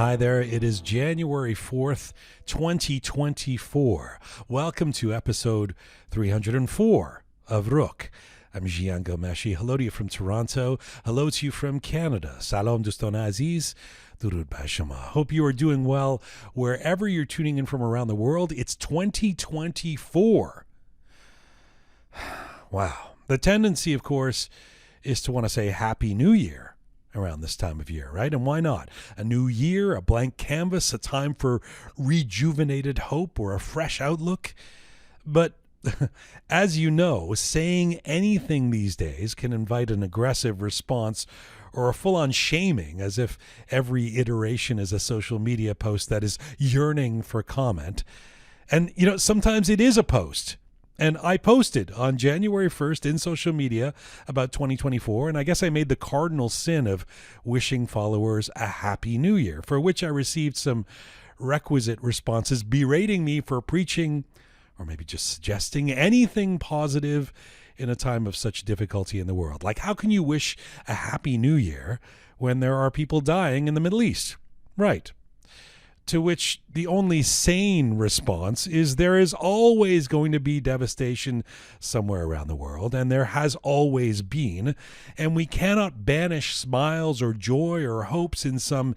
Hi there, it is January 4th, 2024. Welcome to episode 304 of Roqe. I'm Jian Ghomeshi. Hello to you from Toronto. Hello to you from Canada. Salam dostan aziz. Durud ba shama. Hope you are doing well wherever you're tuning in from around the world. It's 2024. Wow. The tendency, of course, is to want to say Happy New Year around this time of year, right? And why not? A new year, a blank canvas, a time for rejuvenated hope or a fresh outlook. But as you know, saying anything these days can invite an aggressive response or a full-on shaming, as if every iteration is a social media post that is yearning for comment. And, you know, sometimes it is a post. And I posted on January 1st in social media about 2024, and I guess I made the cardinal sin of wishing followers a happy new year, for which I received some requisite responses berating me for preaching, or maybe just suggesting anything positive in a time of such difficulty in the world. Like, how can you wish a happy new year when there are people dying in the Middle East? Right. To which the only sane response is there is always going to be devastation somewhere around the world, and there has always been, and we cannot banish smiles or joy or hopes in some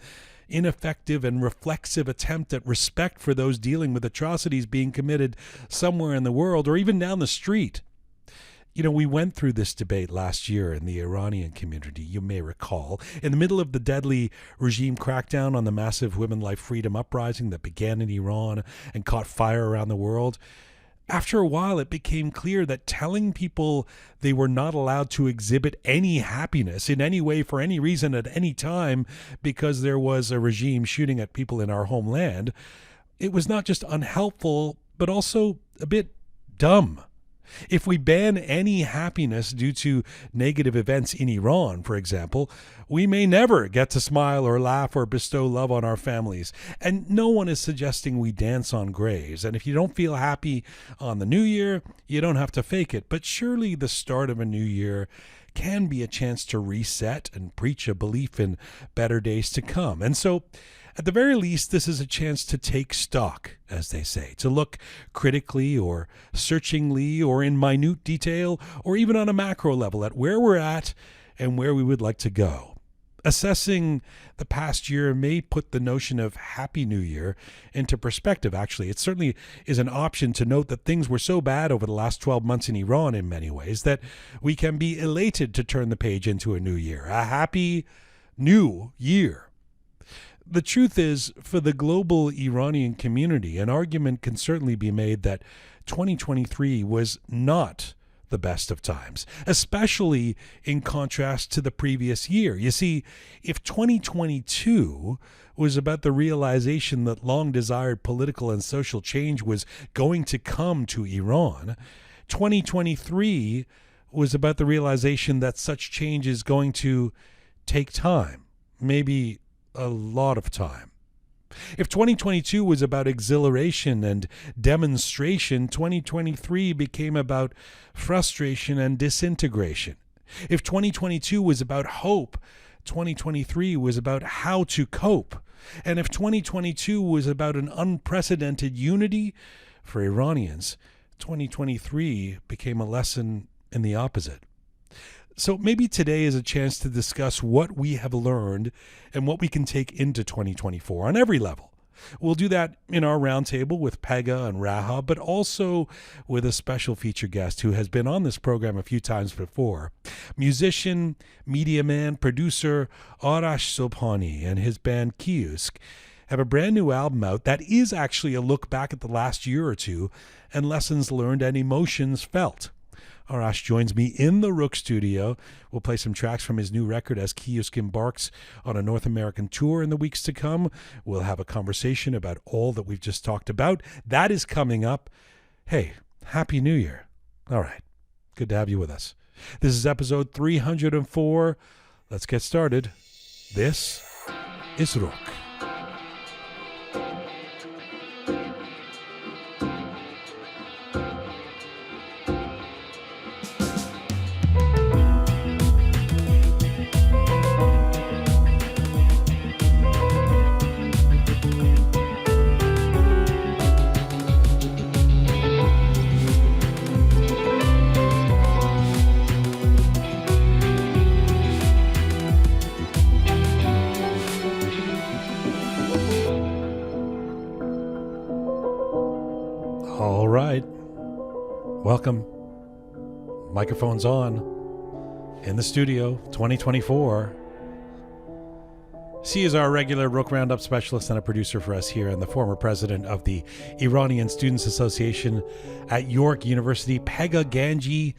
ineffective and reflexive attempt at respect for those dealing with atrocities being committed somewhere in the world or even down the street. You know, we went through this debate last year in the Iranian community, you may recall, in the middle of the deadly regime crackdown on the massive women life freedom uprising that began in Iran and caught fire around the world. After a while, it became clear that telling people they were not allowed to exhibit any happiness in any way for any reason at any time because there was a regime shooting at people in our homeland, it was not just unhelpful, but also a bit dumb. If we ban any happiness due to negative events in Iran, for example, we may never get to smile or laugh or bestow love on our families. And no one is suggesting we dance on graves. And if you don't feel happy on the new year, you don't have to fake it. But surely the start of a new year can be a chance to reset and preach a belief in better days to come. And so, at the very least, this is a chance to take stock, as they say, to look critically or searchingly or in minute detail or even on a macro level at where we're at and where we would like to go. Assessing the past year may put the notion of Happy New Year into perspective, actually. It certainly is an option to note that things were so bad over the last 12 months in Iran in many ways that we can be elated to turn the page into a new year, a happy new year. The truth is, for the global Iranian community, an argument can certainly be made that 2023 was not the best of times, especially in contrast to the previous year. You see, if 2022 was about the realization that long-desired political and social change was going to come to Iran, 2023 was about the realization that such change is going to take time, maybe a lot of time. If 2022 was about exhilaration and demonstration, 2023 became about frustration and disintegration. If 2022 was about hope, 2023 was about how to cope. And if 2022 was about an unprecedented unity for Iranians, 2023 became a lesson in the opposite. So maybe today is a chance to discuss what we have learned and what we can take into 2024 on every level. We'll do that in our roundtable with Pega and Raha, but also with a special feature guest who has been on this program a few times before. Musician, media man, producer Arash Sobhani and his band Kiosk have a brand new album out that is actually a look back at the last year or two and lessons learned and emotions felt. Arash joins me in the Roqe Studio. We'll play some tracks from his new record as Kiosk embarks on a North American tour in the weeks to come. We'll have a conversation about all that we've just talked about. That is coming up. Hey, Happy New Year. All right. Good to have you with us. This is episode 304. Let's get started. This is Roqe. All right. Welcome. Microphones on. In the studio, 2024. She is our regular Roqe Roundup specialist and a producer for us here, and the former president of the Iranian Students Association at York University, Pegah Ganji.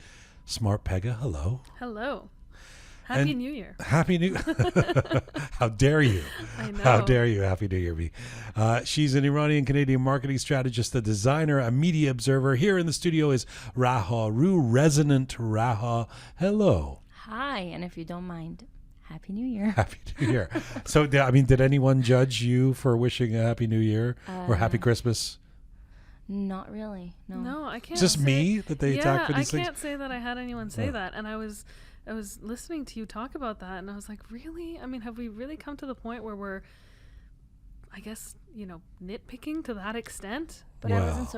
Smart Pegah, hello. Hello. Happy New Year. Happy New How dare you? I know. How dare you? Happy New Year, me. She's an Iranian-Canadian marketing strategist, a designer, a media observer. Here in the studio is Raha, Resonant Raha. Hello. Hi, and if you don't mind, Happy New Year. Happy New Year. So, did anyone judge you for wishing a Happy New Year or Happy Christmas? Not really, no. No, I can't. It's just me that they attack for these I things? can't say that I had anyone say that. And I was listening to you talk about that, and I was like, really? I mean, have we really come to the point where we're, I guess, nitpicking to that extent? But I wasn't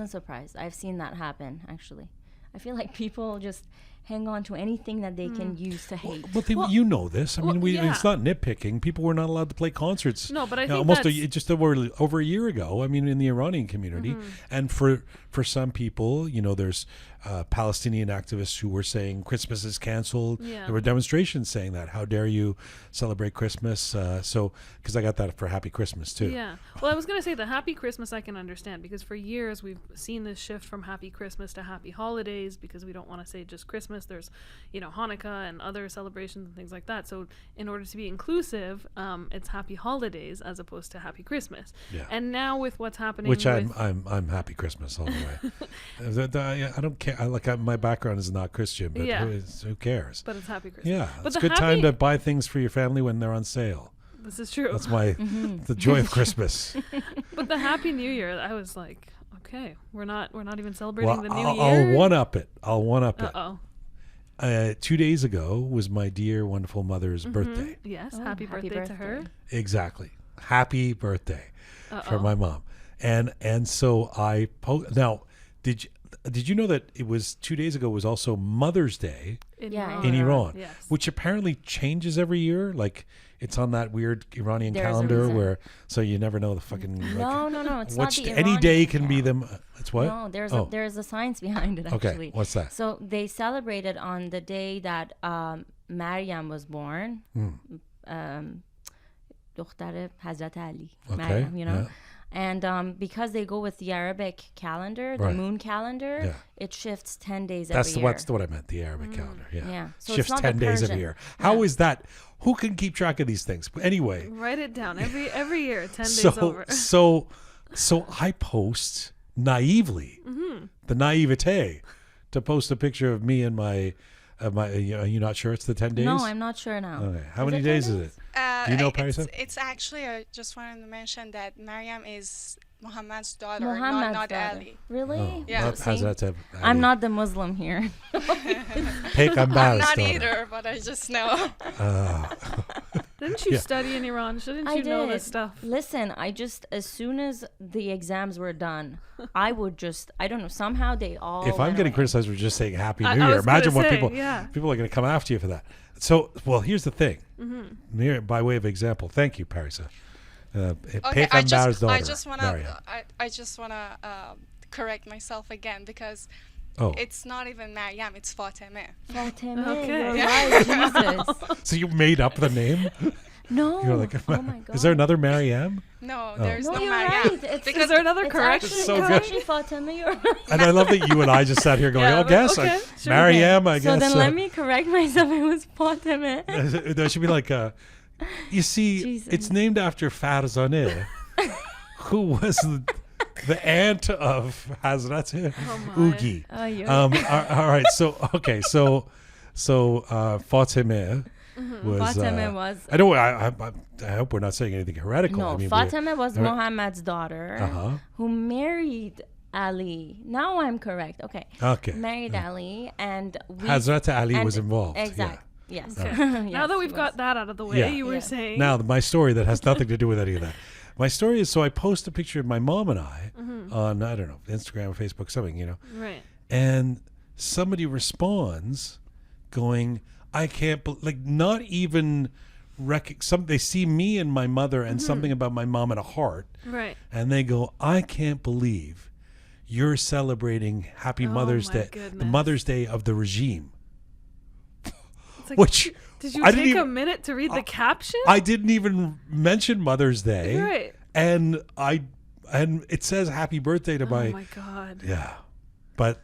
surprised. I've seen that happen, actually. I feel like people just hang on to anything that they can use to hate. Well, you know this. I mean, it's not nitpicking. People were not allowed to play concerts. No, but I think almost just over a year ago. I mean, in the Iranian community, and for some people, there's Palestinian activists who were saying Christmas is canceled. Yeah. There were demonstrations saying that. How dare you celebrate Christmas? Because I got that for Happy Christmas too. Yeah. Well, I was going to say the Happy Christmas I can understand, because for years we've seen this shift from Happy Christmas to Happy Holidays, because we don't want to say just Christmas. There's, Hanukkah and other celebrations and things like that. So in order to be inclusive, it's Happy Holidays as opposed to Happy Christmas. Yeah. And now with what's happening, which I'm Happy Christmas all the way. I don't care. My background is not Christian, but who cares? But it's Happy Christmas. Yeah, but it's a good time to buy things for your family when they're on sale. This is true. That's the joy of Christmas. But the Happy New Year, I was like, okay, we're not even celebrating the new year. I'll one up it. Uh-oh. 2 days ago was my dear, wonderful mother's birthday. Yes, happy birthday to her. Exactly. Happy birthday for my mom. And so I now did you know that it was 2 days ago was also Mother's Day in Iran, yes. Which apparently changes every year. Like it's on that weird Iranian calendar so you never know the fucking. No, it's not the any Iranian day can be them. It's what? No, there's a science behind it actually. Okay, what's that? So they celebrated on the day that Maryam was born. دختر حضرت Ali. Okay, Maryam, Yeah. And because they go with the Arabic calendar, the moon calendar, it shifts 10 days every year. That's what I meant, the Arabic calendar. Yeah. So shifts it's not 10 days every year. How is that? Who can keep track of these things? Anyway. Write it down. Every year, 10 days over. So I post naively, the naivete, to post a picture of me and my are you not sure it's the 10 days? No, I'm not sure now. Okay. How many days is it? Do you know, Parisa? It's actually, I just wanted to mention that Maryam is Muhammad's daughter, Muhammad's not daughter. Ali. Really? Oh, Yeah. not Hazrat Ali. I'm not the Muslim here. I'm not either, but I just know. Didn't you study in Iran? Shouldn't you know this stuff? Listen, as soon as the exams were done, I don't know, somehow they all If I'm getting criticized for just saying Happy New Year, imagine what people are going to come after you for that. So, well, here's the thing. By way of example, thank you, Parisa. Okay, I just wanna correct myself again, because it's not even Maryam, it's Fatemeh. Okay. You're right, Jesus. So you made up the name? No. You're like, oh my God. Is there another Maryam? No, there's no you're Maryam. right. Is there another correction? It's so actually Fatemeh, you're right. And I love that you and I just sat here going, sure. Maryam, I guess. So then let me correct myself. It was Fatemeh. There should be like you see, Jesus. It's named after Farzaneh, who was the aunt of Hazrat Ugi. All right, so Fatemeh was. Fatemeh was. I hope we're not saying anything heretical. No, Fatemeh was Muhammad's daughter who married Ali. Now I'm correct. Okay. Married Ali, and Hazrat Ali was involved. Exactly. Yes. Okay. Now that we've got that out of the way, you were saying. Now, my story that has nothing to do with any of that. My story is, so I post a picture of my mom and I on, I don't know, Instagram or Facebook, something, Right. And somebody responds going, I can't, not even, they see me and my mother and something about my mom and a heart. Right. And they go, I can't believe you're celebrating Happy Mother's Day, the Mother's Day of the regime. Like, which did you take a minute to read the caption? I didn't even mention Mother's Day. Right. And it says happy birthday to my... Oh my God. Yeah. But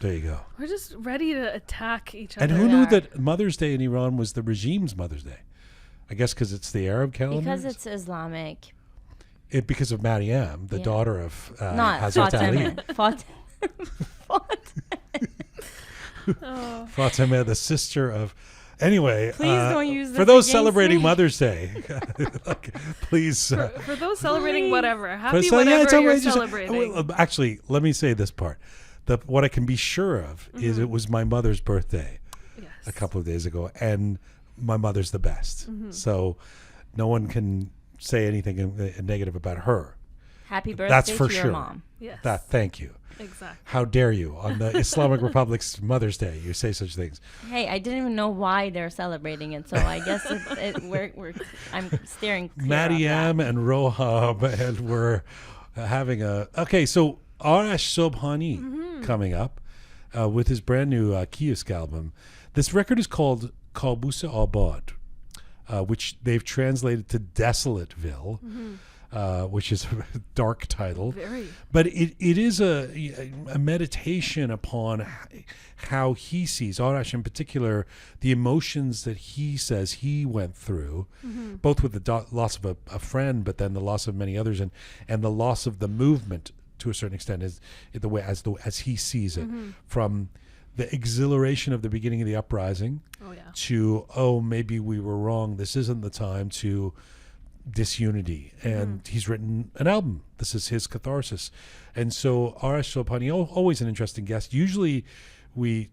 there you go. We're just ready to attack each other. And who knew that Mother's Day in Iran was the regime's Mother's Day? I guess because it's the Arab calendar? Because it's Islamic. Because of Maryam, the daughter of Not Hazrat Ali. Fatima, the sister of... Anyway, please don't use this for those against celebrating me. Mother's Day, please... for those celebrating whatever, happy it's whatever you're outrageous. celebrating. Actually, let me say this part. What I can be sure of is it was my mother's birthday a couple of days ago, and my mother's the best. So no one can say anything negative about her. Happy birthday That's for to sure. your mom. Yes. Thank you. Exactly. How dare you on the Islamic Republic's Mother's Day? You say such things. Hey, I didn't even know why they're celebrating it, so I guess I'm steering clear Maryam and Rohab, and we're having okay. So Arash Sobhani coming up with his brand new Kiosk album. This record is called Kabus Abad, which they've translated to Desolateville. Which is a dark title. Very. But it is a meditation upon how he sees, Arash in particular, the emotions that he says he went through, both with the loss of a friend, but then the loss of many others, and the loss of the movement to a certain extent, is the way as he sees it, from the exhilaration of the beginning of the uprising to, maybe we were wrong, this isn't the time, to disunity. And he's written an album. This is his catharsis. And so Arash Sobhani, always an interesting guest. Usually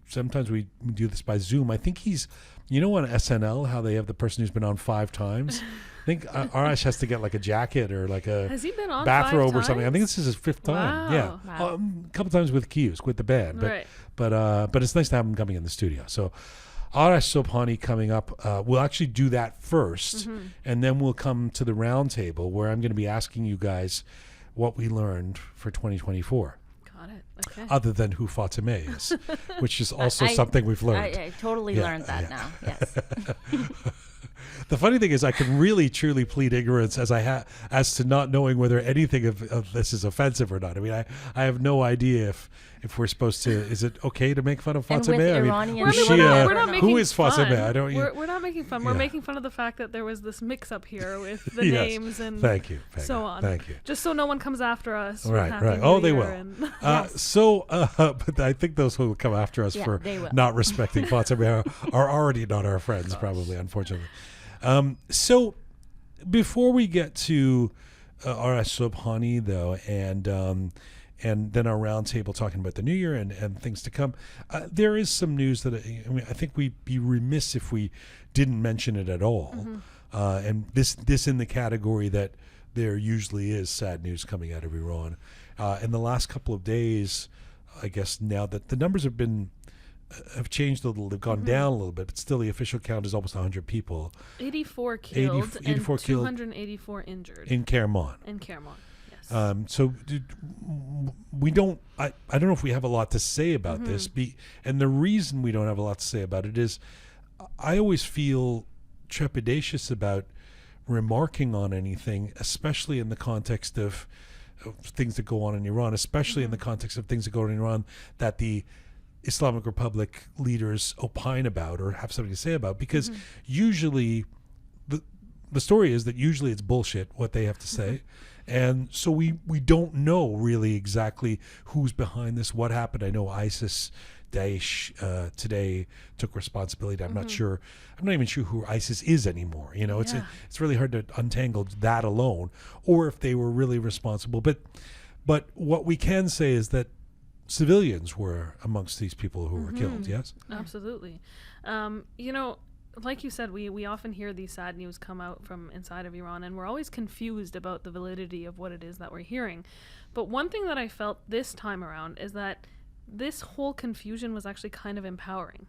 sometimes we do this by Zoom. I think he's, on SNL how they have the person who's been on 5 times. I think Arash has to get like a jacket or like a Has he been on bathrobe 5 or something. I times? think this is his 5th time. Wow. Yeah. Wow. A couple times with Kiosk, with the band. But it's nice to have him coming in the studio. So Arash Sobhani coming up. We'll actually do that first, and then we'll come to the Roundtable, where I'm going to be asking you guys what we learned for 2024. Got it. Okay. Other than who Fatima is, which is also something we've learned. I totally learned that now. Yes. The funny thing is, I can really truly plead ignorance as to not knowing whether anything of this is offensive or not. I mean, I have no idea if we're supposed to. Is it okay to make fun of Fatima? We're not making who is fun. Fatima? I don't. We're not making fun. We're making fun of the fact that there was this mix-up here with the names and thank you. so on. Thank you. Just so no one comes after us. Right. Oh, they will. But I think those who will come after us for not respecting Fatima are already not our friends, probably, unfortunately. So before we get to Arash Sobhani, though, and then our roundtable talking about the new year and things to come, there is some news that I think we'd be remiss if we didn't mention it at all. And this in the category that there usually is sad news coming out of Iran. In the last couple of days, I guess now that the numbers have changed a little, they've gone down a little bit, but still the official count is almost 100 people. 84 killed 84 and 284 injured. In Kerman. Yes. So we don't, I don't know if we have a lot to say about this. And the reason we don't have a lot to say about it is I always feel trepidatious about remarking on anything, especially in the context of things that go on in Iran, especially in the context of things that go on in Iran that the Islamic Republic leaders opine about or have something to say about, because usually the story is that usually it's bullshit what they have to say. And so we don't know really exactly who's behind this, what happened. I know ISIS, Daesh today took responsibility. I'm not even sure who ISIS is anymore. It's really hard to untangle that alone, or if they were really responsible. But what we can say is that civilians were amongst these people who were killed. Yes, absolutely. Like you said, we often hear these sad news come out from inside of Iran, and we're always confused about the validity of what it is that we're hearing. But one thing that I felt this time around is that this whole confusion was actually kind of empowering.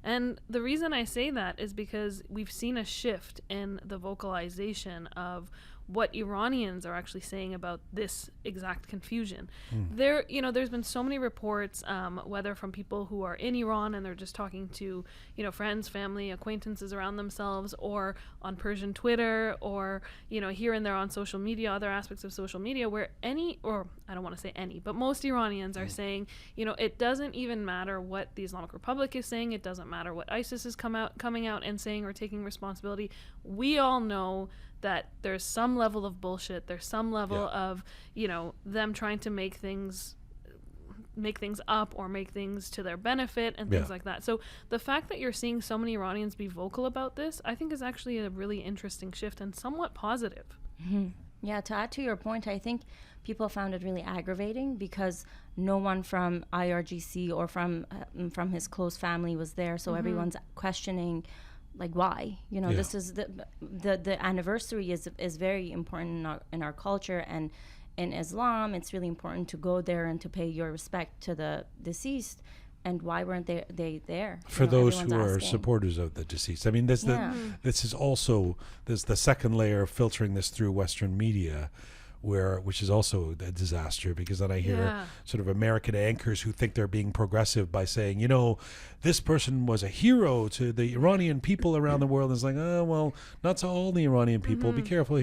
And the reason I say that is because we've seen a shift in the vocalization of what Iranians are actually saying about this exact confusion. There's been so many reports, whether from people who are in Iran and they're just talking to, friends, family, acquaintances around themselves, or on Persian Twitter, or, here and there on social media, other aspects of social media, where I don't want to say any, but most Iranians are saying, it doesn't even matter what the Islamic Republic is saying. It doesn't matter what ISIS is coming out and saying or taking responsibility. We all know that there's some level of bullshit. There's some level of, them trying to make things up or make things to their benefit and things like that. So the fact that you're seeing so many Iranians be vocal about this, I think is actually a really interesting shift and somewhat positive. Mm-hmm. Yeah, to add to your point, I think people found it really aggravating because no one from IRGC or from his close family was there, so everyone's questioning, like, why? This is the anniversary is very important in our culture, and in Islam, it's really important to go there and to pay your respect to the deceased. And why weren't they there? For those who are supporters of the deceased. I mean, this is also the second layer of filtering this through Western media, which is also a disaster, because then I hear sort of American anchors who think they're being progressive by saying, this person was a hero to the Iranian people around the world. And it's like, oh, well, not to all the Iranian people. Be careful,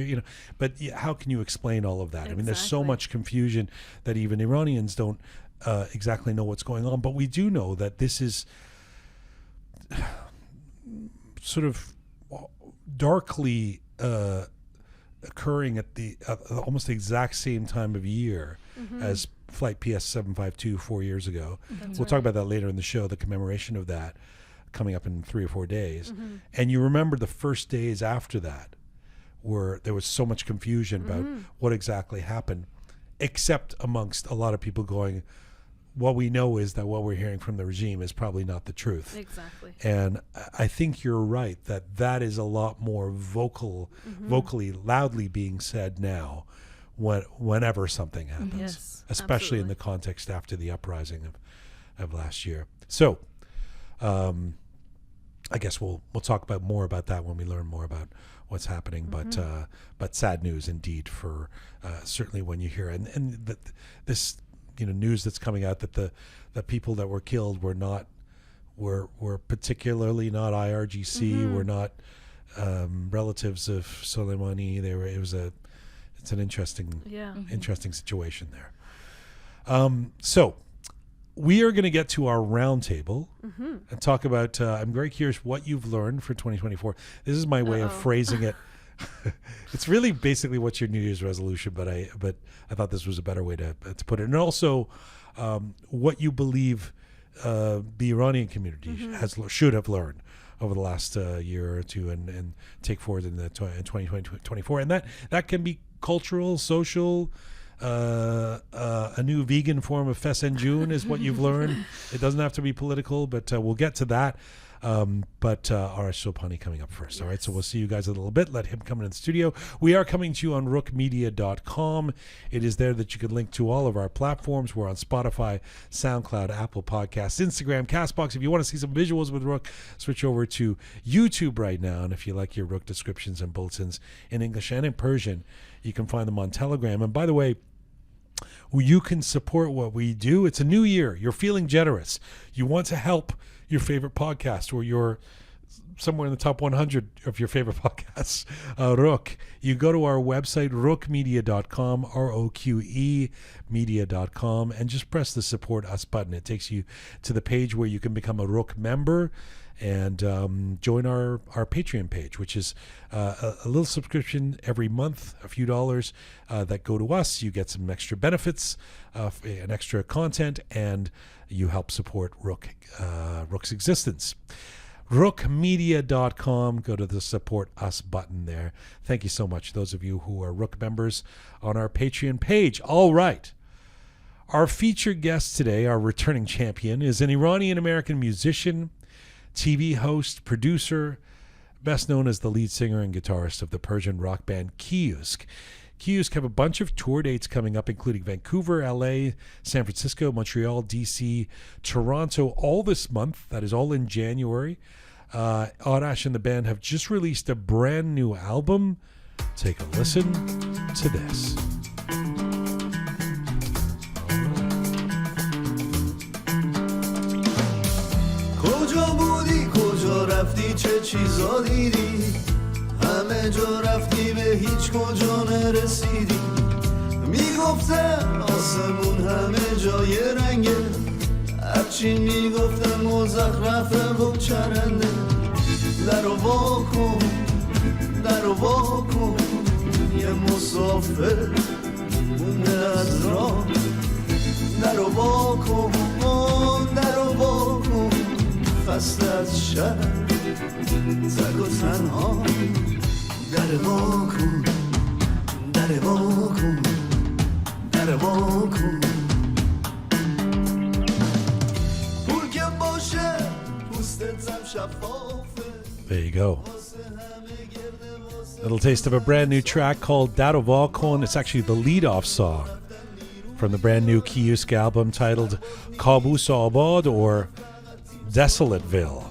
But how can you explain all of that? Exactly. I mean, there's so much confusion that even Iranians don't exactly know what's going on. But we do know that this is sort of darkly occurring at the almost the exact same time of year as Flight PS 752 4 years ago. We'll talk about that later in the show, the commemoration of that coming up in 3 or 4 days. And you remember the first days after that where there was so much confusion about what exactly happened, except amongst a lot of people going, what we know is that what we're hearing from the regime is probably not the truth. Exactly. And I think you're right that is a lot more vocally, loudly being said now whenever something happens, especially in the context after the uprising of last year. So I guess we'll talk more about that when we learn more about what's happening. But sad news indeed for certainly when you hear and this news that's coming out that the people that were killed were particularly not IRGC, were not relatives of Soleimani. It's an interesting situation there. So we are going to get to our roundtable and talk about. I'm very curious what you've learned for 2024. This is my way of phrasing it. It's really basically what's your New Year's resolution, but I thought this was a better way to put it, and also what you believe the Iranian community should have learned over the last year or two and take forward in 2024, and that can be cultural, social. A new vegan form of Fessenjun is what you've learned. It doesn't have to be political, but we'll get to that. But Arash Sobhani coming up first. All right, so we'll see you guys in a little bit. Let him come in the studio. We are coming to you on roqemedia.com. It is there that you can link to all of our platforms. We're on Spotify, SoundCloud, Apple Podcasts, Instagram, CastBox. If you want to see some visuals with Roqe, switch over to YouTube right now. And if you like your Roqe descriptions and bulletins in English and in Persian, you can find them on Telegram. And by the way, you can support what we do. It's a new year. You're feeling generous. You want to help your favorite podcast, or you're somewhere in the top 100 of your favorite podcasts, Roqe. You go to our website, roqemedia.com, ROQE media.com, and just press the support us button. It takes you to the page where you can become a Roqe member and join our Patreon page, which is a little subscription every month, a few dollars that go to us. You get some extra benefits, and extra content, and you help support Roqe's existence. roqemedia.com. Go to the support us button there. Thank you so much, those of you who are Roqe members on our Patreon page. All right. Our featured guest today, our returning champion, is an Iranian-American musician, TV host, producer, best known as the lead singer and guitarist of the Persian rock band Kiosk. Kiosk have a bunch of tour dates coming up, including Vancouver, LA, San Francisco, Montreal, DC, Toronto, all this month. That is all in January. Arash and the band have just released a brand new album take a listen to this. کجا بودی کجا رفتی چه چیزا دیدی همه جا رفتی به هیچ کجا نرسیدی میگفتن آسمون همه جای رنگه هرچی میگفتن مزخرفه و چرنده درو واکن درو واکن یه مسافر مونده از راه درو واکن درو واکن خسته از شهر تک و تنها در واکن در واکن در واکن پول که باشه پوستتم شفافه. There you go. Little taste of a brand new track called Daro Valkon. It's actually the lead-off song from the brand new Kiosk album titled Kabus Abad or Desolateville.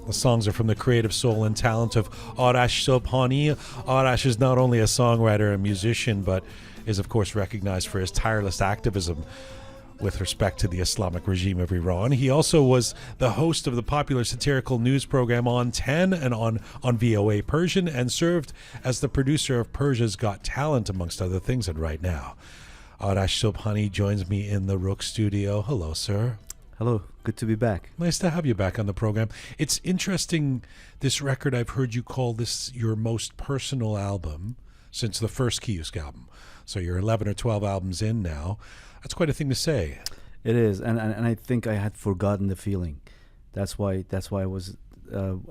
The songs are from the creative soul and talent of Arash Sobhani. Arash is not only a songwriter and musician, but is of course recognized for his tireless activism with respect to the Islamic regime of Iran. He also was the host of the popular satirical news program On 10 and on VOA Persian, and served as the producer of Persia's Got Talent, amongst other things. And right now, Arash Sobhani joins me in the Roqe Studio. Hello, sir. Hello, good to be back. Nice to have you back on the program. It's interesting, this record, I've heard you call this your most personal album since the first Kiosk album. So you're 11 or 12 albums in now. That's quite a thing to say. It is, and I think I had forgotten the feeling. That's why I was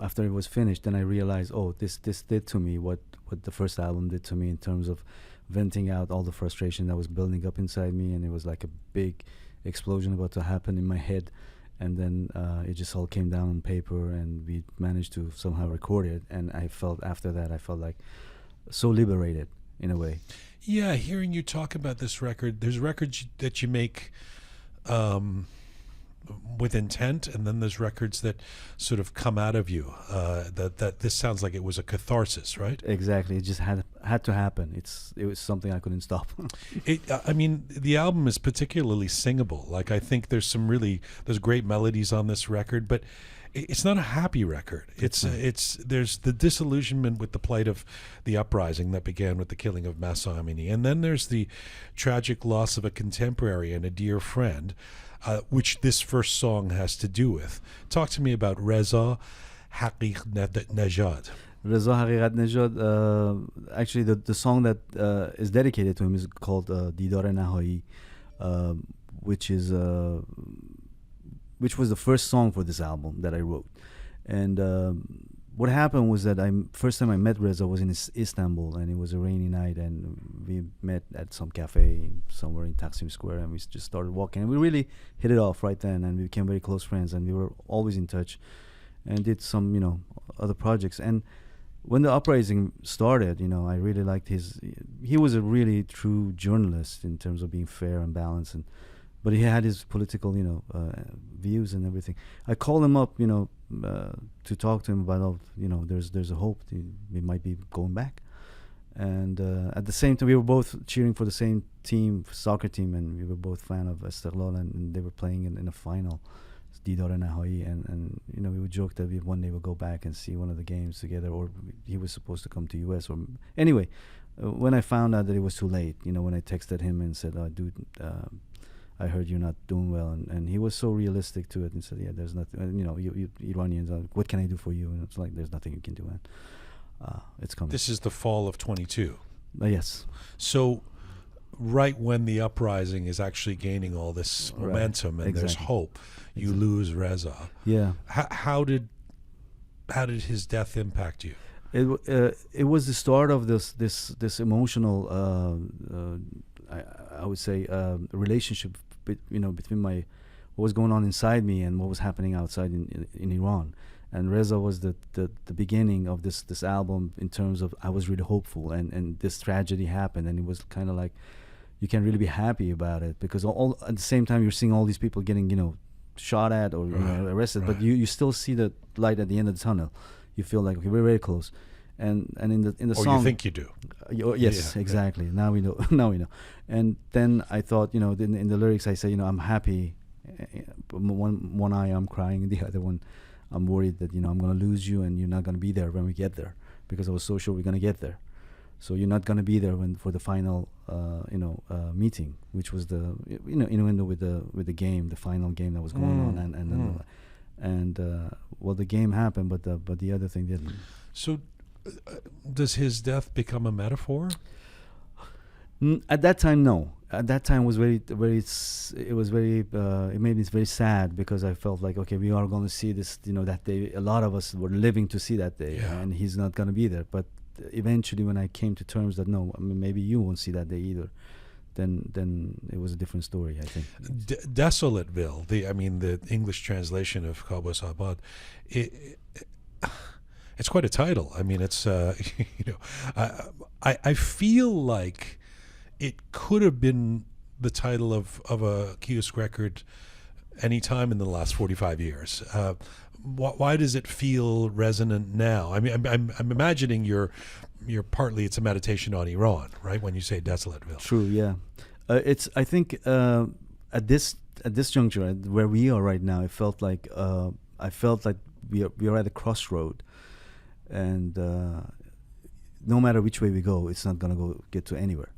after it was finished, then I realized, oh, this did to me what the first album did to me in terms of venting out all the frustration that was building up inside me, and it was like a big explosion about to happen in my head, and then it just all came down on paper, and we managed to somehow record it. And I felt after that, I felt like so liberated in a way. Yeah, hearing you talk about this record, there's records that you make with intent, and then there's records that sort of come out of you. That this sounds like it was a catharsis, right? Exactly. It just had to happen. It was something I couldn't stop. I mean, the album is particularly singable. Like, I think there's great melodies on this record, but it's not a happy record. There's the disillusionment with the plight of the uprising that began with the killing of Mahsa Amini, and then there's the tragic loss of a contemporary and a dear friend, which this first song has to do with. Talk to me about Reza Haqiq Nejad. Reza Haqiqat Nejad, actually the song that is dedicated to him is called Didar Nahai, which was the first song for this album that I wrote. And what happened was that first time I met Reza was in Istanbul, and it was a rainy night, and we met at some cafe somewhere in Taksim Square, and we just started walking, and we really hit it off right then, and we became very close friends, and we were always in touch, and did some other projects. And when the uprising started, I really liked he was a really true journalist in terms of being fair and balanced, but he had his political, views and everything. I called him up, to talk to him about, there's a hope we might be going back. And at the same time, we were both cheering for the same team, soccer team, and we were both fan of Istiqlal, and they were playing in a final, Didar Nahai, and we would joke that we one day would go back and see one of the games together, or he was supposed to come to US, or anyway. When I found out that it was too late, when I texted him and said, "Oh, dude, I heard you're not doing well," and he was so realistic to it and said, "Yeah, there's nothing. You Iranians, what can I do for you?" And it's like, "There's nothing you can do, man. It's coming." This is the fall of 22. Yes. So, right when the uprising is actually gaining all this momentum and there's hope, you lose Reza. Yeah. How did his death impact you? It was the start of this emotional, I would say, relationship, between what was going on inside me and what was happening outside in Iran. And Reza was the beginning of this album in terms of I was really hopeful, and this tragedy happened, and it was kind of like you can't really be happy about it because all at the same time you're seeing all these people getting shot at or arrested, but you still see the light at the end of the tunnel. You feel like, okay, we're very close. and in the or song. You think you do. Yes, yeah, exactly. Yeah. Now we know. Now we know. And then I thought, in the lyrics I say, I'm happy. One eye I'm crying, the other one I'm worried that I'm going to lose you and you're not going to be there when we get there, because I was so sure we're going to get there. So you're not going to be there for the final meeting, which was the with the game, the final game that was going on, and well, the game happened, but the other thing didn't. So does his death become a metaphor? At that time, no. At that time was very, very. It was very. It made me very sad, because I felt like, okay, we are going to see this. That day. A lot of us were living to see that day, and he's not going to be there. But eventually, when I came to terms that no, maybe you won't see that day either, then it was a different story, I think. Desolateville. The English translation of Cowboys Abad. It's quite a title. It's I feel like it could have been the title of a Kiosk record any time in the last 45 years. Why does it feel resonant now? I'm imagining you're partly it's a meditation on Iran, right? When you say Desolateville. True. Yeah. I think at this juncture where we are right now, I felt like we are at a crossroad, and no matter which way we go, it's not gonna get to anywhere.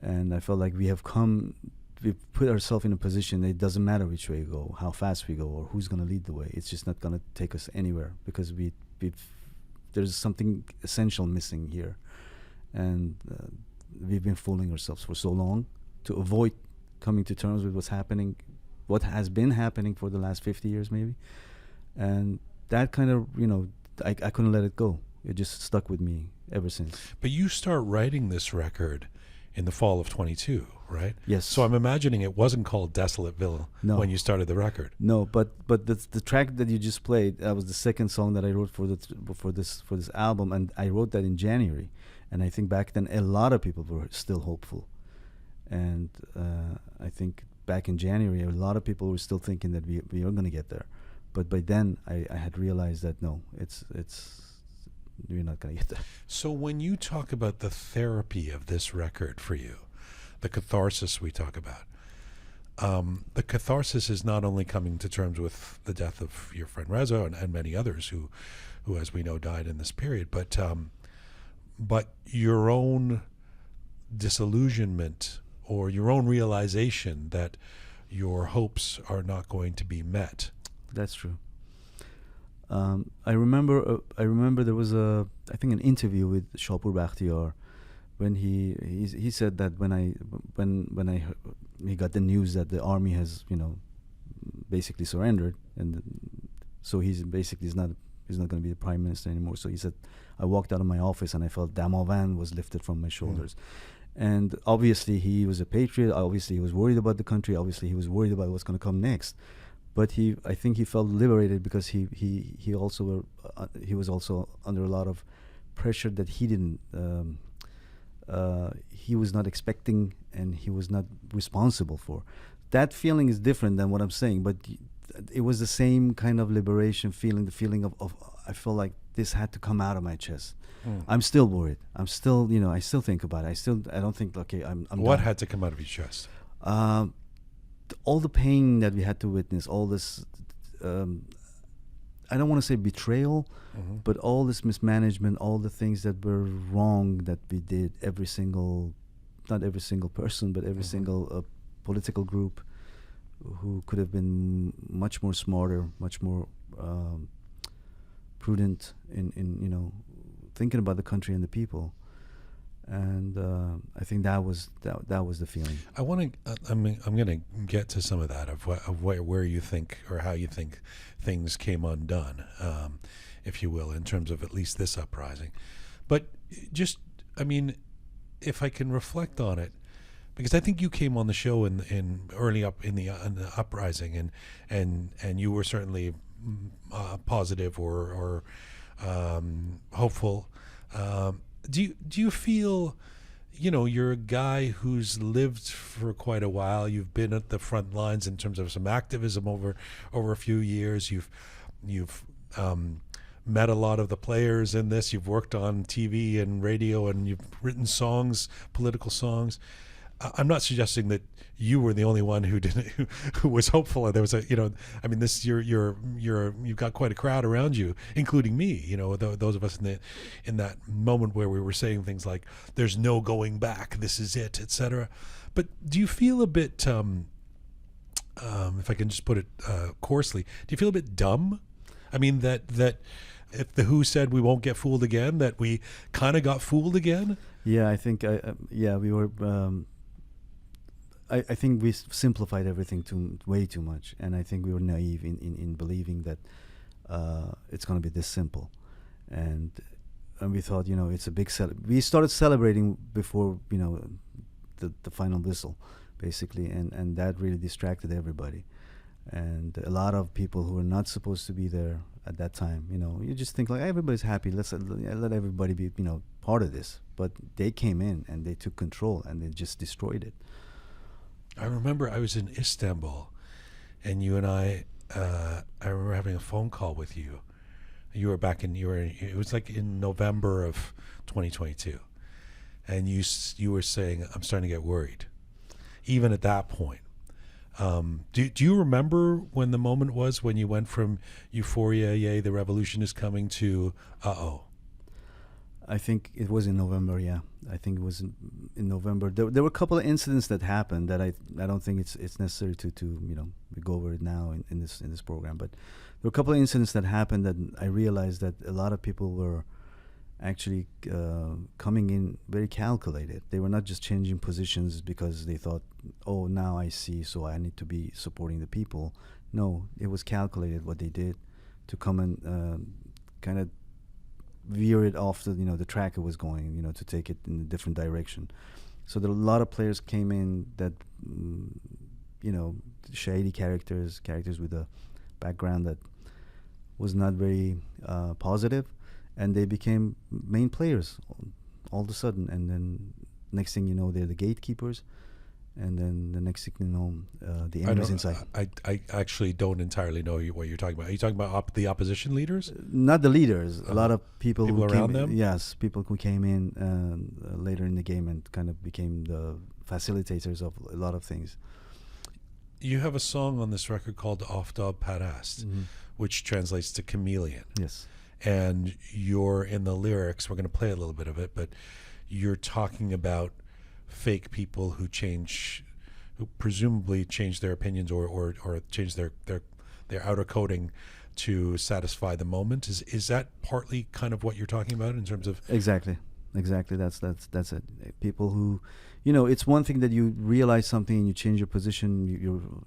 And I felt like we've put ourselves in a position that it doesn't matter which way we go, how fast we go, or who's going to lead the way. It's just not going to take us anywhere, because there's something essential missing here. And we've been fooling ourselves for so long to avoid coming to terms with what has been happening for the last 50 years maybe. And that kind of, I couldn't let it go. It just stuck with me ever since. But you start writing this record in the fall of 22, right? Yes. So I'm imagining it wasn't called Desolateville when you started the record. No, but the track that you just played, that was the second song that I wrote for this album, and I wrote that in January. And I think back then a lot of people were still hopeful, and I think back in January a lot of people were still thinking that we are going to get there. But by then I had realized that no, you're not going to get there. So when you talk about the therapy of this record for you, the catharsis we talk about, the catharsis is not only coming to terms with the death of your friend Reza and many others who, as we know, died in this period, but your own disillusionment or your own realization that your hopes are not going to be met. That's true. I remember there was I think an interview with Shapur Bakhtiar when he said that when he got the news that the army has basically surrendered, and so he's not going to be the prime minister anymore. So he said, I walked out of my office and I felt Damavan was lifted from my shoulders. And obviously he was a patriot. Obviously he was worried about the country. Obviously he was worried about what's going to come next. But I think he felt liberated because he was also under a lot of pressure that he didn't he was not expecting and he was not responsible for. That feeling is different than what I'm saying, but it was the same kind of liberation feeling. The feeling of I felt like this had to come out of my chest. I'm still worried. I'm still I still think about it. I don't think I'm what done. Had to come out of your chest? All the pain that we had to witness, all this, I don't want to say betrayal, but all this mismanagement, all the things that were wrong that we did, not every single person, but every single political group who could have been much more smarter, much more prudent in thinking about the country and the people. And I think that was the feeling. I'm going to get to some of that of where you think or how you think things came undone, if you will, in terms of at least this uprising. But just, if I can reflect on it, because I think you came on the show in early up in the uprising, and you were certainly positive or hopeful. Do you feel, you're a guy who's lived for quite a while. You've been at the front lines in terms of some activism over a few years. You've met a lot of the players in this. You've worked on TV and radio, and you've written songs, political songs. I'm not suggesting that you were the only one who didn't, who was hopeful. There was this you've got quite a crowd around you, including me. Those of us in that moment where we were saying things like, "There's no going back. This is it," etc. But do you feel a bit, if I can just put it coarsely, do you feel a bit dumb? I mean, that if the Who said we won't get fooled again, that we kind of got fooled again? Yeah, I think we were. I think we simplified everything way too much, and I think we were naive in believing that it's going to be this simple, and we thought it's a big we started celebrating before the final whistle, basically, and that really distracted everybody, and a lot of people who were not supposed to be there at that time. You just think like everybody's happy. Let's let everybody be part of this, but they came in and they took control and they just destroyed it. I remember I was in Istanbul, and you and I remember having a phone call with you. It was like in November of 2022, and you were saying, "I'm starting to get worried," even at that point. Do you remember when the moment was when you went from euphoria, yay, the revolution is coming, to uh-oh? I think it was in November. Yeah, I think it was in November. There were a couple of incidents that happened that I don't think it's necessary to we go over it now in this program. But there were a couple of incidents that happened that I realized that a lot of people were actually coming in very calculated. They were not just changing positions because they thought, oh, now I see, so I need to be supporting the people. No, it was calculated what they did to come and kind of veer it off the track it was going, to take it in a different direction. So there are a lot of players came in that shady characters with a background that was not very positive, and they became main players all of a sudden. And then next thing you know, they're the gatekeepers. And then the next thing you know, the enemy's inside. I actually don't entirely know what you're talking about. Are you talking about the opposition leaders? Not the leaders. A lot of people who around came them? Yes, people who came in later in the game and kind of became the facilitators of a lot of things. You have a song on this record called Aftab Parast, which translates to chameleon. Yes. And you're in the lyrics, we're going to play a little bit of it, but you're talking about fake people who presumably change their opinions or change their outer coating to satisfy the moment. Is that partly kind of what you're talking about in terms of? Exactly. That's it. People who, it's one thing that you realize something and you change your position.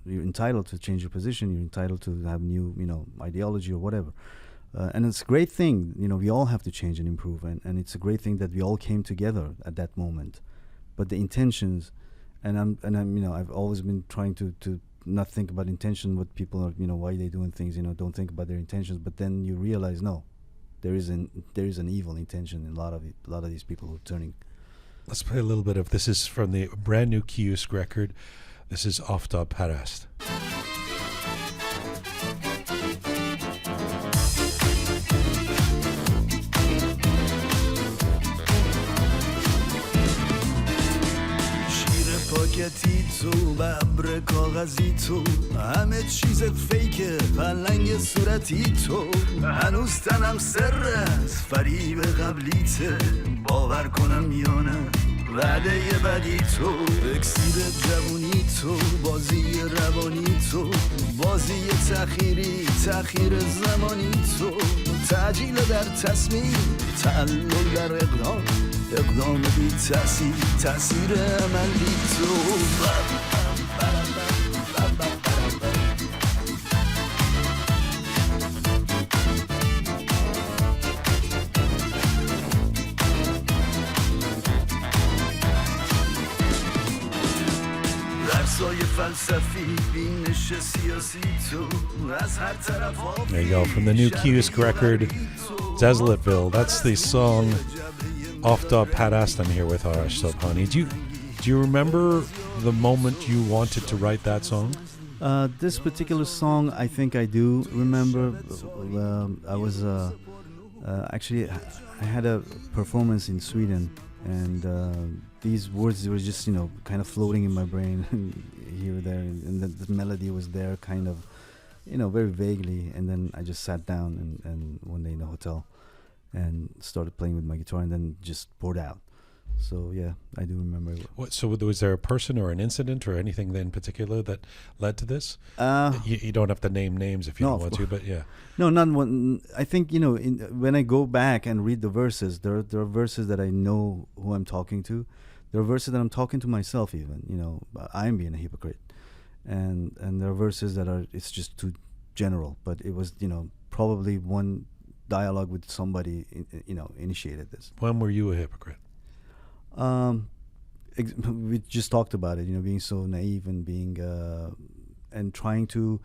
You're entitled to change your position. You're entitled to have new, ideology or whatever. And it's a great thing. We all have to change and improve, and it's a great thing that we all came together at that moment. But the intentions, and I'm I've always been trying to not think about intention, what people are, why they're doing things, don't think about their intentions. But then you realize, no, there is an evil intention in a lot of these people who are turning. Let's play a little bit of this. Is from the brand new Kiosk record. This is Aftab Parast. پاکتی تو ببر کاغذی تو همه چیزت فیکه پلنگ صورتی تو هنوز تنم سر است فریب قبلیته باور کنم یا نه وعده بدی تو اکسیر جوونی تو بازی روانی تو بازی تأخیر زمانی تو تعجیل در تصمیم تعلل در اقدام بی تأثیر عملی تو There you go, from the new Kiosk record, Desolateville. That's the song Aftab Parast. I'm here with Arash Sobhani. Do you remember the moment you wanted to write that song? This particular song, I think I do remember. I was Actually, I had a performance in Sweden, and these words were just, kind of floating in my brain here or there, and the melody was there, kind of, very vaguely. And then I just sat down and one day in a hotel and started playing with my guitar, and then just poured out. So yeah, I do remember. So was there a person or an incident or anything in particular that led to this? You don't have to name names if you don't want to, but yeah. No, not one. I think when I go back and read the verses, there are verses that I know who I'm talking to. There are verses that I'm talking to myself even. I'm being a hypocrite, and there are verses that it's just too general. But it was probably one dialogue with somebody initiated this. When were you a hypocrite? We just talked about it, being so naive and being and trying to.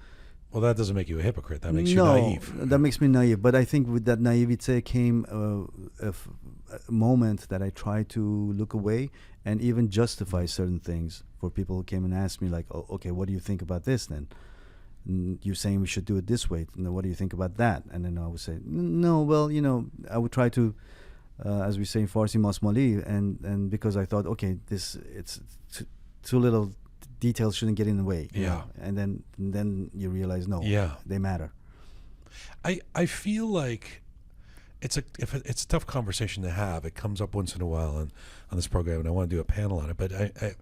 Well, that doesn't make you a hypocrite. That makes you naive. That makes me naive. But I think with that naivete came a moment that I tried to look away and even justify certain things for people who came and asked me, like, oh, okay, what do you think about this then? You're saying we should do it this way. What do you think about that? And then I would say, no, well, I would try to. As we say in Farsi, masmali, and because I thought, okay, it's too little details shouldn't get in the way. And then you realize, no, they matter. I feel like it's a tough conversation to have. It comes up once in a while on this program, and I want to do a panel on it. But I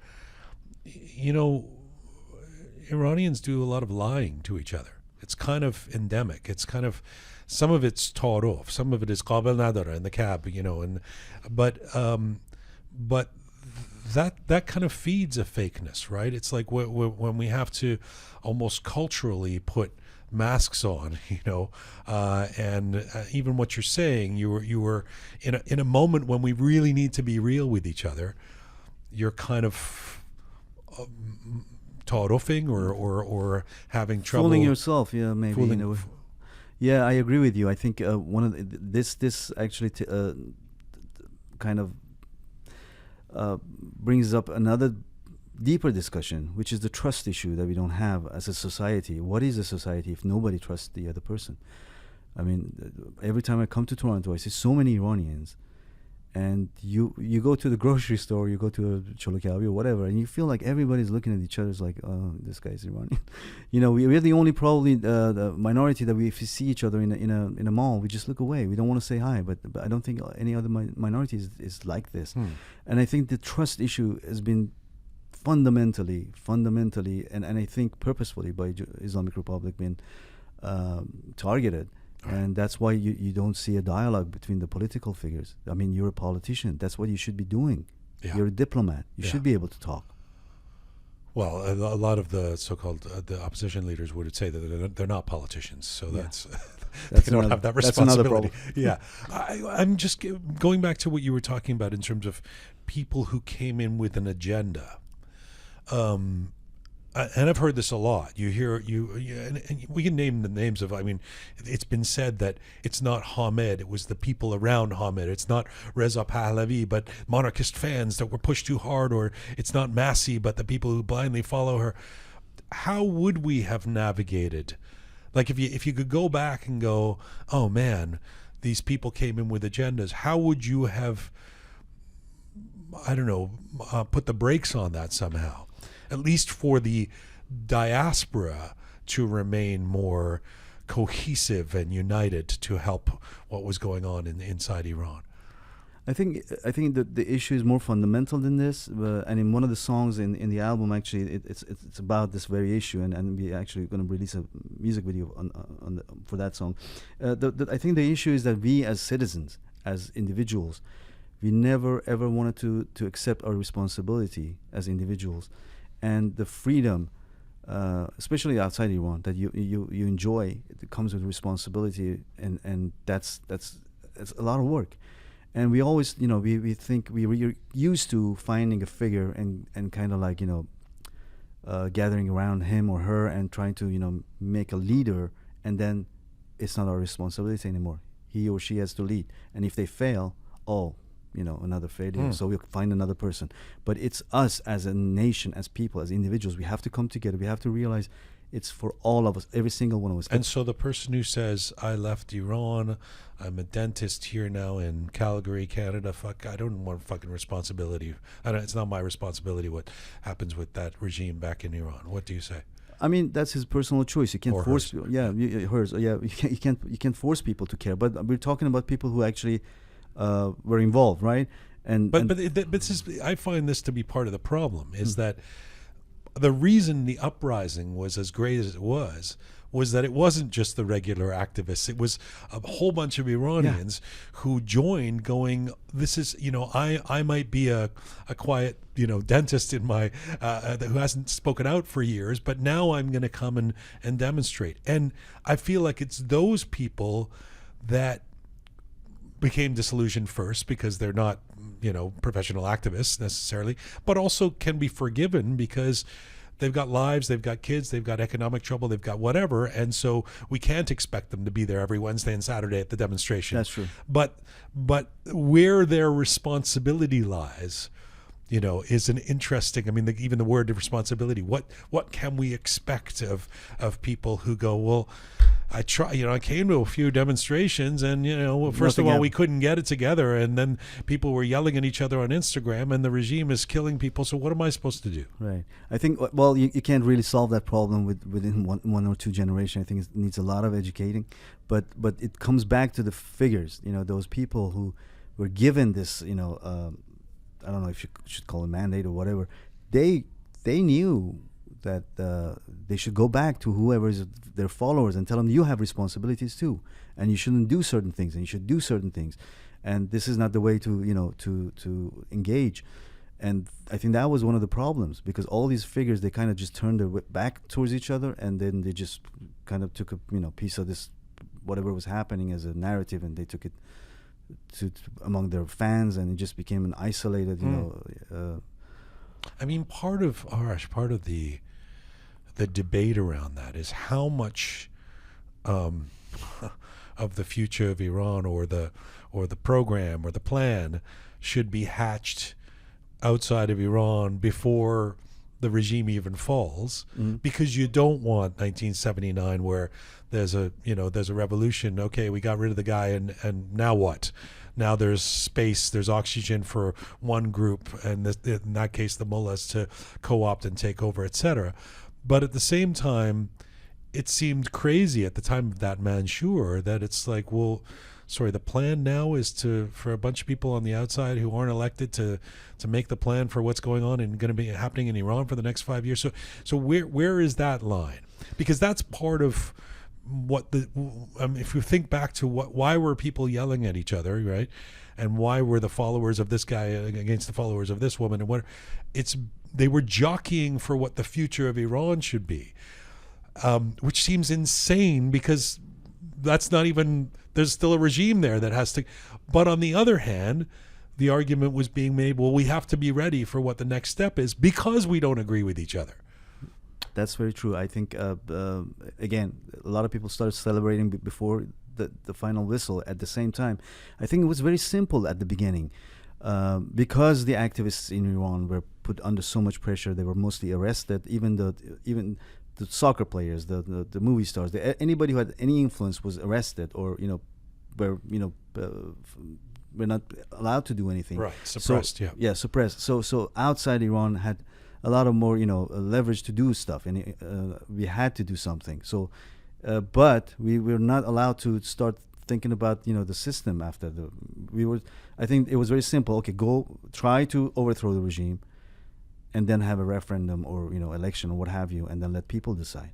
Iranians do a lot of lying to each other. It's kind of endemic. It's kind of, some of it's taught off. Some of it is qabel nadara in the cab, but that kind of feeds a fakeness, right? It's like when we have to almost culturally put masks on, and even what you're saying, you were in a moment when we really need to be real with each other. You're kind of taught-offing or having trouble fooling yourself, maybe. Yeah, I agree with you. I think one of this actually kind of brings up another deeper discussion, which is the trust issue that we don't have as a society. What is a society if nobody trusts the other person? I mean, every time I come to Toronto, I see so many Iranians, and you go to the grocery store, you go to a Cholokabi or whatever, and you feel like everybody's looking at each other like, oh, this guy's Iranian. We're the only probably the minority that if we see each other in a mall, we just look away. We don't want to say hi, but I don't think any other minority is like this. And I think the trust issue has been fundamentally, and I think purposefully by Islamic Republic been targeted. And that's why you don't see a dialogue between the political figures. I mean, you're a politician. That's what you should be doing. Yeah. You're a diplomat. You should be able to talk. Well, a lot of the so-called the opposition leaders would say that they're not politicians. So that's they don't have that responsibility. Yeah. I'm just going back to what you were talking about in terms of people who came in with an agenda. And I've heard this a lot. You hear and we can name the names of. I mean, it's been said that it's not Hamed; it was the people around Hamed. It's not Reza Pahlavi, but monarchist fans that were pushed too hard, or it's not Masih, but the people who blindly follow her. How would we have navigated? Like, if you could go back and go, oh man, these people came in with agendas. How would you have? I don't know. Put the brakes on that somehow. At least for the diaspora to remain more cohesive and united to help what was going on inside Iran. I think that the issue is more fundamental than this, and in one of the songs in the album, actually, it's about this very issue, and we're actually going to release a music video for that song. I think the issue is that we as citizens, as individuals, we never ever wanted to accept our responsibility as individuals. And the freedom, especially outside Iran, that you enjoy, it comes with responsibility, and that's a lot of work. And we always, we think we're used to finding a figure and kind of like, gathering around him or her and trying to, make a leader, and then it's not our responsibility anymore. He or she has to lead. And if they fail, another failure. So we'll find another person. But it's us as a nation, as people, as individuals. We have to come together. We have to realize it's for all of us, every single one of us. And so the person who says, I left Iran, I'm a dentist here now in Calgary, Canada, I don't want fucking responsibility. It's not my responsibility what happens with that regime back in Iran. What do you say? I mean, that's his personal choice. You can't force people. Yeah, hers. Yeah, you can't force people to care. But we're talking about people who actually were involved, right? But this is, I find this to be part of the problem, is that the reason the uprising was as great as it was that it wasn't just the regular activists. It was a whole bunch of Iranians who joined going, this is, I might be a quiet, dentist in my, who hasn't spoken out for years, but now I'm going to come and demonstrate. And I feel like it's those people that became disillusioned first because they're not, professional activists necessarily, but also can be forgiven because they've got lives, they've got kids, they've got economic trouble, they've got whatever, and so we can't expect them to be there every Wednesday and Saturday at the demonstration. That's true. But where their responsibility lies, is an interesting. I mean, even the word of responsibility. What can we expect of people who go, well, I came to a few demonstrations, and first of all, we couldn't get it together, and then people were yelling at each other on Instagram, and the regime is killing people. So what am I supposed to do? Right. I think you can't really solve that problem within one or two generations. I think it needs a lot of educating, but it comes back to the figures. Those people who were given this. I don't know if you should call it mandate or whatever. They knew that they should go back to whoever is their followers and tell them, you have responsibilities too, and you shouldn't do certain things, and you should do certain things, and this is not the way to to engage. And I think that was one of the problems, because all these figures, they kind of just turned their back towards each other, and then they just kind of took a piece of this whatever was happening as a narrative, and they took it to among their fans, and it just became an isolated I mean, part of the debate around that is how much of the future of Iran or the program or the plan should be hatched outside of Iran before the regime even falls, because you don't want 1979 where there's a revolution. Okay, we got rid of the guy, and now what? Now there's space, there's oxygen for one group, and in that case the mullahs, to co-opt and take over, etc. But at the same time, it seemed crazy at the time of that Mansour that it's like, well, sorry, the plan now is for a bunch of people on the outside who aren't elected to make the plan for what's going on and going to be happening in Iran for the next 5 years. So where is that line? Because that's part of what if you think back to why were people yelling at each other, right? And why were the followers of this guy against the followers of this woman? And they were jockeying for what the future of Iran should be, which seems insane, because that's not even, there's still a regime there that has to. But on the other hand, the argument was being made, well, we have to be ready for what the next step is because we don't agree with each other. That's very true. I think, again, a lot of people started celebrating before the final whistle at the same time. I think it was very simple at the beginning. Because the activists in Iran were put under so much pressure, they were mostly arrested. Even the soccer players, the movie stars, anybody who had any influence was arrested, or were not allowed to do anything. Right, suppressed. Yeah, suppressed. So outside Iran had a lot of more leverage to do stuff, and we had to do something. So, but we were not allowed to start thinking about the system after I think it was very simple. Okay, go try to overthrow the regime, and then have a referendum or election or what have you, and then let people decide.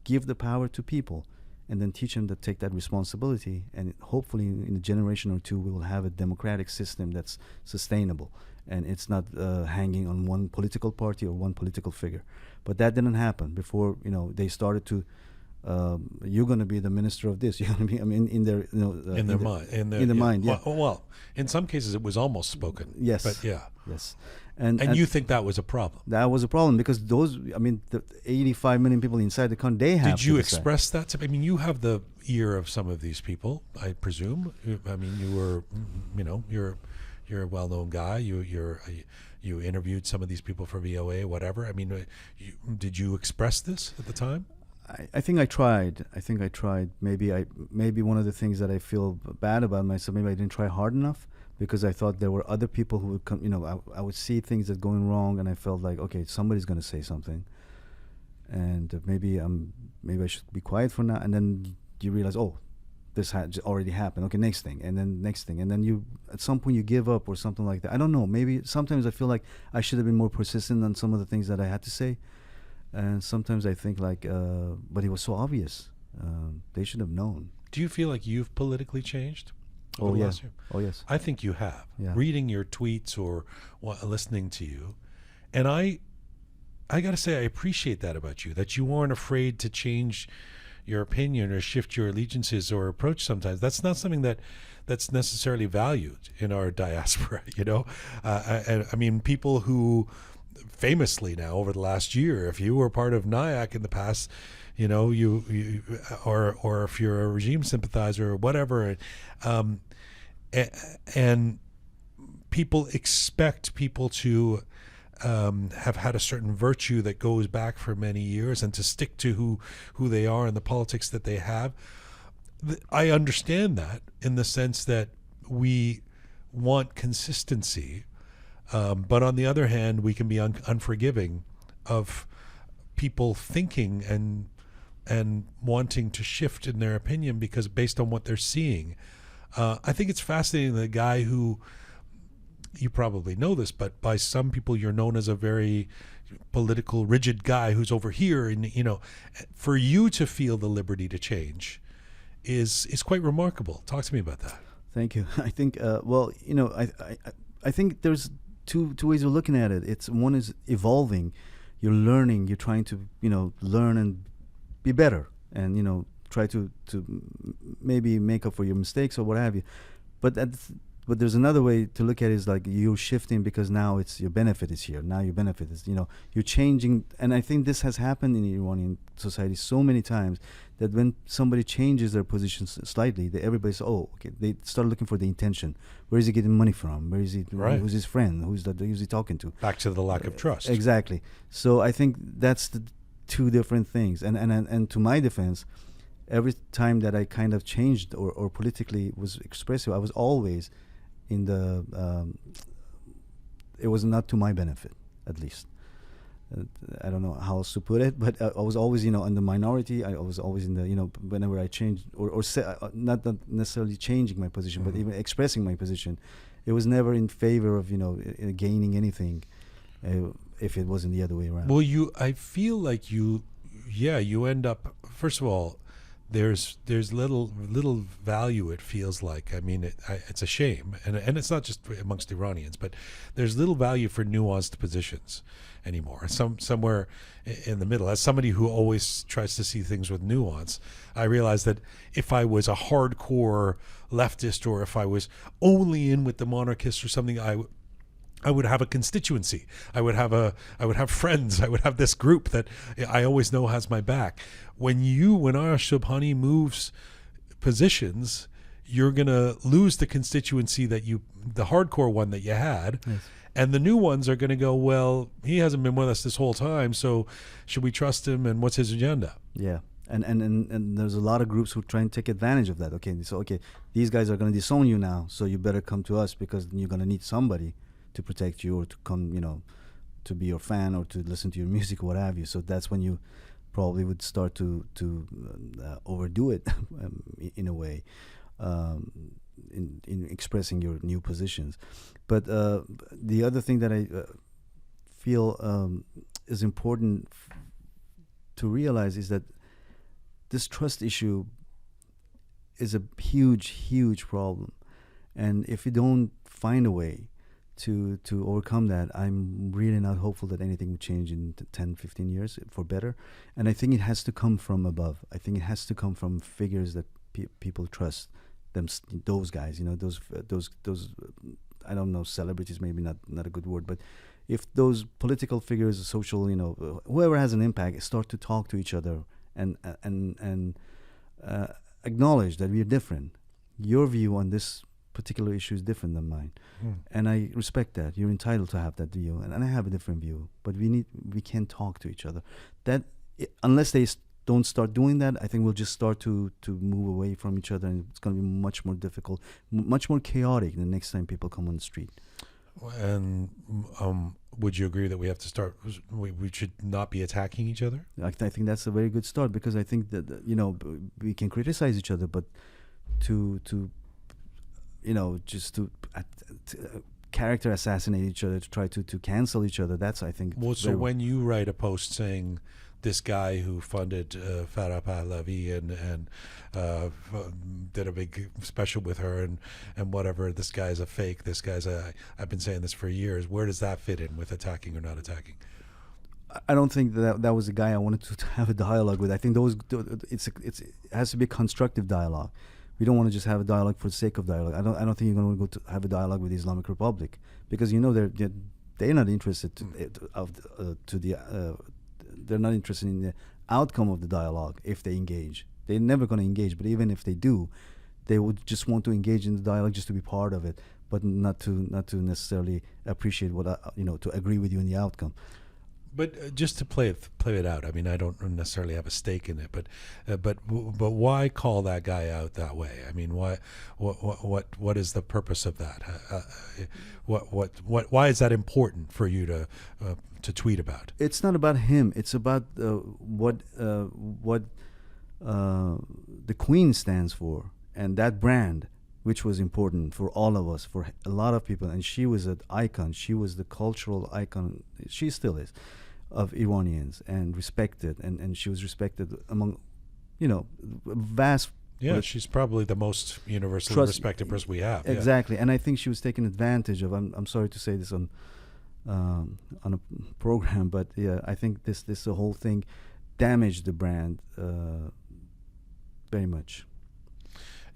Give the power to people, and then teach them to take that responsibility. And hopefully, in a generation or two, we will have a democratic system that's sustainable, and it's not hanging on one political party or one political figure. But that didn't happen before. They started to. You're going to be the minister of this. You're going to be. I mean, in their mind. Yeah. Well, in some cases, it was almost spoken. Yes. But yeah. Yes. And you think that was a problem? That was a problem, because the 85 million people inside the country, they have. Did you express that to? I mean, you have the ear of some of these people, I presume. I mean, you were, you're a well-known guy. You interviewed some of these people for VOA, whatever. I mean, did you express this at the time? I think I tried. Maybe one of the things that I feel bad about myself, maybe I didn't try hard enough, because I thought there were other people who would come. I would see things that going wrong, and I felt like, okay, somebody's going to say something, and maybe I should be quiet for now. And then you realize, oh, this already happened. Okay, next thing, and then you at some point you give up or something like that. I don't know. Maybe sometimes I feel like I should have been more persistent on some of the things that I had to say. And sometimes I think like, but it was so obvious. They should have known. Do you feel like you've politically changed? Oh, yeah. Oh, yes. I think you have. Yeah. Reading your tweets or listening to you. And I got to say, I appreciate that about you, that you aren't afraid to change your opinion or shift your allegiances or approach sometimes. That's not something that's necessarily valued in our diaspora, I mean, people who famously now over the last year, if you were part of NIAC in the past, you or if you're a regime sympathizer or whatever, and people expect people to have had a certain virtue that goes back for many years and to stick to who they are and the politics that they have. I understand that in the sense that we want consistency. But on the other hand, we can be unforgiving of people thinking and wanting to shift in their opinion because based on what they're seeing. I think it's fascinating, the guy who, you probably know this, but by some people you're known as a very political, rigid guy who's over here. And, for you to feel the liberty to change is quite remarkable. Talk to me about that. Thank you. I think, I think there's two ways of looking at it. One is evolving. You're learning. You're trying to learn and be better, and try to maybe make up for your mistakes or what have you. But there's another way to look at it, is like you're shifting because now it's your benefit is here. Now your benefit is you're changing, and I think this has happened in Iranian society so many times that when somebody changes their position slightly, everybody says, "Oh, okay." They start looking for the intention. Where is he getting money from? Where is he? Right. Who's his friend? Who's he talking to? Back to the lack of trust. Exactly. So I think that's the two different things. And to my defense, every time that I kind of changed or politically was expressive, I was always in the. It was not to my benefit, at least. I don't know how else to put it, but I was always, in the minority. I was always in the, whenever I changed not necessarily changing my position, but even expressing my position, it was never in favor of, gaining anything, if it wasn't the other way around. Well, I feel like you end up, first of all, there's little value, it feels like. I mean, it's a shame, and it's not just amongst Iranians, but there's little value for nuanced positions anymore. Somewhere in the middle. As somebody who always tries to see things with nuance, I realized that if I was a hardcore leftist, or if I was only in with the monarchists or something, I would have a constituency. I would have friends. I would have this group that I always know has my back. When Arash Sobhani moves positions, you're gonna lose the constituency the hardcore one that you had. Yes. And the new ones are going to go, well, he hasn't been with us this whole time, so should we trust him, and what's his agenda? Yeah. And there's a lot of groups who try and take advantage of that. Okay, so these guys are going to disown you now, so you better come to us because you're going to need somebody to protect you or to come, to be your fan or to listen to your music or what have you. So that's when you probably would start to overdo it in a way. In expressing your new positions. But the other thing that I feel is important to realize is that this trust issue is a huge problem. And if we don't find a way to overcome that, I'm really not hopeful that anything will change in 10, 15 years for better. And I think it has to come from above. I think it has to come from figures that people trust. Those guys, those I don't know, celebrities, maybe not a good word, but if those political figures, social, whoever has an impact, start to talk to each other and acknowledge that we are different. Your view on this particular issue is different than mine, and I respect that. You're entitled to have that view, and I have a different view. But we can't talk to each other. Unless they don't start doing that, I think we'll just start to move away from each other, and it's going to be much more difficult, much more chaotic the next time people come on the street. And would you agree that we have to start? We should not be attacking each other? I think that's a very good start, because I think that we can criticize each other, but to character assassinate each other, to try to cancel each other, that's, I think. Well, so when you write a post saying this guy who funded Farah Pahlavi and did a big special with her and whatever, this guy's a fake, this guy's I've been saying this for years, where does that fit in with attacking or not attacking? I don't think that was the guy I wanted to have a dialogue with. I think it has to be a constructive dialogue. We don't want to just have a dialogue for the sake of dialogue. I don't think you're going to go to have a dialogue with the Islamic Republic, because they're not interested they're not interested in the outcome of the dialogue. If they engage, they're never going to engage. But even if they do, they would just want to engage in the dialogue just to be part of it, but not to necessarily appreciate to agree with you in the outcome. But just to play it out. I mean, I don't necessarily have a stake in it, but why call that guy out that way? I mean, why? What is the purpose of that? Why is that important for you to tweet about? It's not about him. It's about what the Queen stands for, and that brand, which was important for all of us, for a lot of people. And she was an icon. She was the cultural icon. She still is, of Iranians, and respected. And she was respected among, vast. Yeah, she's probably the most universally respected person we have. Exactly. Yeah. And I think she was taken advantage of. I'm sorry to say this on a program, but yeah, I think this the whole thing damaged the brand very much.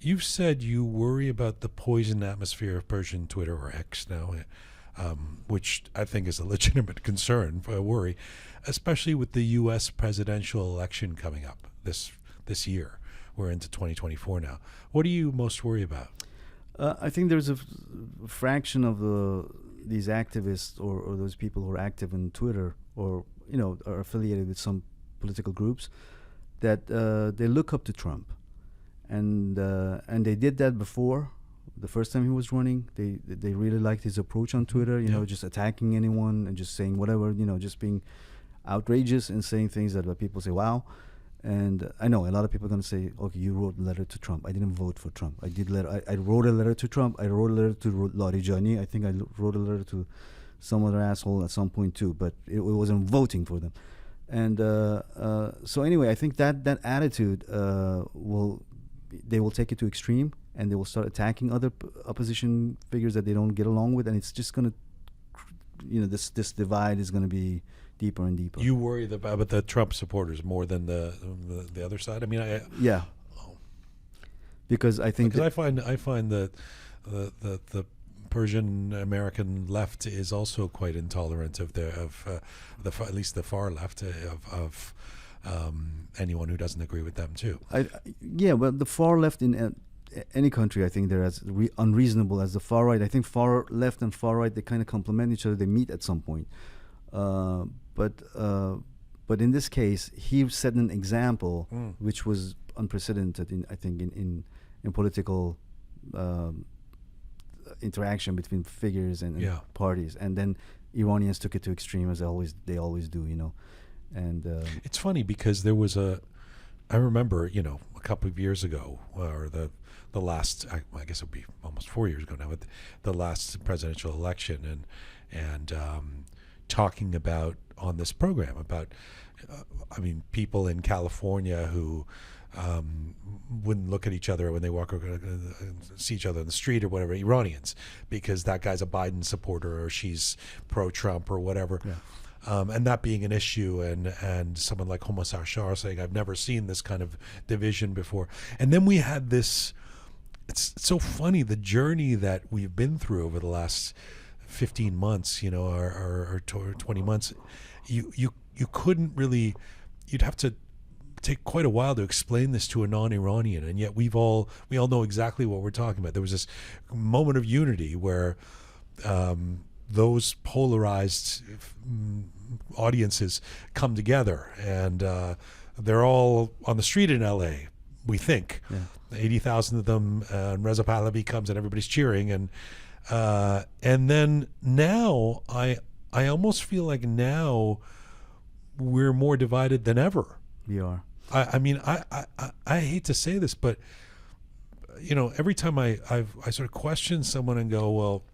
You've said you worry about the poison atmosphere of Persian Twitter, or X now, which I think is a legitimate concern, a worry, especially with the U.S. presidential election coming up this year. We're into 2024 now. What do you most worry about? I think there's a fraction of these activists or those people who are active on Twitter, or are affiliated with some political groups, that they look up to Trump. And they did that before. The first time he was running, they really liked his approach on Twitter. Just attacking anyone and just saying whatever. just being outrageous and saying things that people say, "Wow." And I know a lot of people are going to say, "Okay, you wrote a letter to Trump." I didn't vote for Trump. I wrote a letter to Trump. I wrote a letter to Larijani. I think I wrote a letter to some other asshole at some point too. But it wasn't voting for them. And so anyway, I think that attitude they will take it to extreme, and they will start attacking other opposition figures that they don't get along with, and it's just going to, this divide is going to be deeper and deeper. You worry about the Trump supporters more than the other side? I mean, yeah, because I think I find that the Persian American left is also quite intolerant of at least the far left of anyone who doesn't agree with them too. Well, the far left in any country, I think they're as unreasonable as the far right. I think far left and far right, they kind of complement each other. They meet at some point. But in this case, he set an example which was unprecedented in political interaction between figures and parties. And then Iranians took it to extreme, as they always do, And it's funny because there was I remember, a couple of years ago, or the last, I guess it would be almost 4 years ago now, but the last presidential election, and talking about on this program about, people in California who wouldn't look at each other when they walk or see each other in the street or whatever, Iranians, because that guy's a Biden supporter or she's pro-Trump or whatever. Yeah. And that being an issue, and someone like Homo Sarshar saying, "I've never seen this kind of division before." And then we had this. It's so funny, the journey that we've been through over the last 15 months, or 20 months. You couldn't really. You'd have to take quite a while to explain this to a non-Iranian, and yet we all know exactly what we're talking about. There was this moment of unity where those polarized audiences come together, and they're all on the street in LA, we think. 80,000 of them, and Reza Pahlavi comes and everybody's cheering, and then now I almost feel like now we're more divided than ever. We are. I mean, I hate to say this, but you know, every time I sort of question someone and go, well,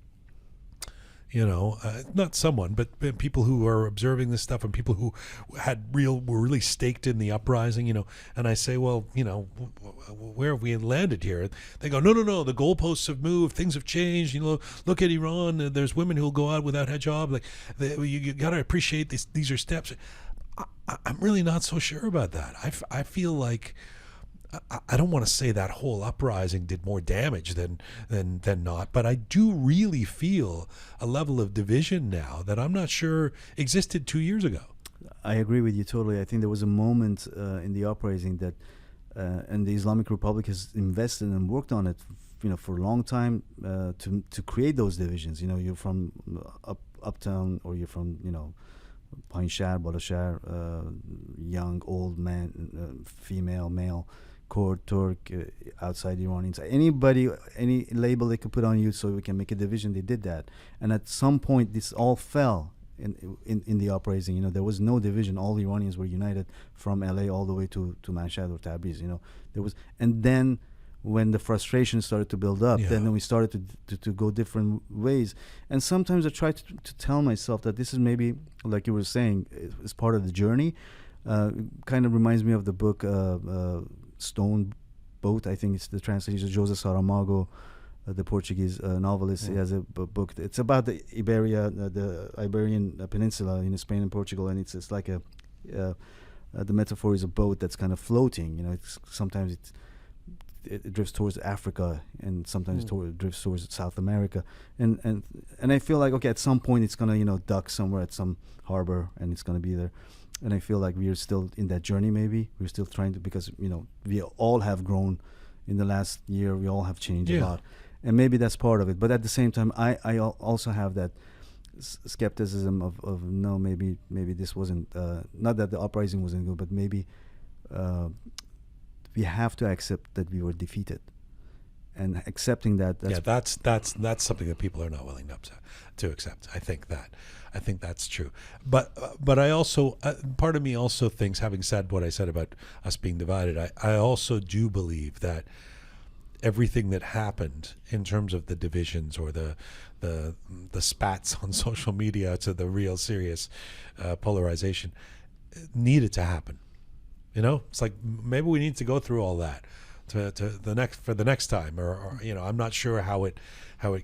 you know, not someone, but people who are observing this stuff and people who were really staked in the uprising, you know, and I say, well, you know, where have we landed here? They go, no, the goalposts have moved, things have changed, you know, look at Iran, there's women who'll go out without hijab, like, you got to appreciate these are steps. I'm really not so sure about that. I feel like, I don't want to say that whole uprising did more damage than not, but I do really feel a level of division now that I'm not sure existed 2 years ago. I agree with you totally. I think there was a moment in the uprising that, and the Islamic Republic has invested and worked on it, you know, for a long time to create those divisions. You know, you're from uptown, or you're from, you know, Pine Shahar, Bala Shahar, young, old man, female, male, Kurd, Turk, outside Iranians, anybody, any label they could put on you so we can make a division, they did that. And at some point, this all fell in the uprising. You know, there was no division. All Iranians were united from LA all the way to Mashhad or Tabriz. You know, there was, and then when the frustration started to build up, then we started to go different ways. And sometimes I try to tell myself that this is maybe, like you were saying, is part of the journey. Kind of reminds me of the book Stone Boat. I think it's the translation of José Saramago, the Portuguese novelist. He has a book. It's about the Iberian Peninsula in Spain and Portugal, and it's like the metaphor is a boat that's kind of floating. You know, sometimes it drifts towards Africa, and sometimes drifts towards South America, and I feel like, okay, at some point it's gonna, you know, dock somewhere at some harbor, and it's gonna be there. And I feel like we're still in that journey. Maybe we're still trying to, because, you know, we all have grown in the last year. We all have changed a lot, and maybe that's part of it. But at the same time, I also have that skepticism of no, maybe this wasn't not that the uprising wasn't good, but maybe we have to accept that we were defeated, and accepting that's something that people are not willing to accept. I think that's true. But I also, part of me also thinks, having said what I said about us being divided, I also do believe that everything that happened in terms of the divisions or the spats on social media to the real serious polarization needed to happen. You know, it's like maybe we need to go through all that for the next time, or you know, I'm not sure how it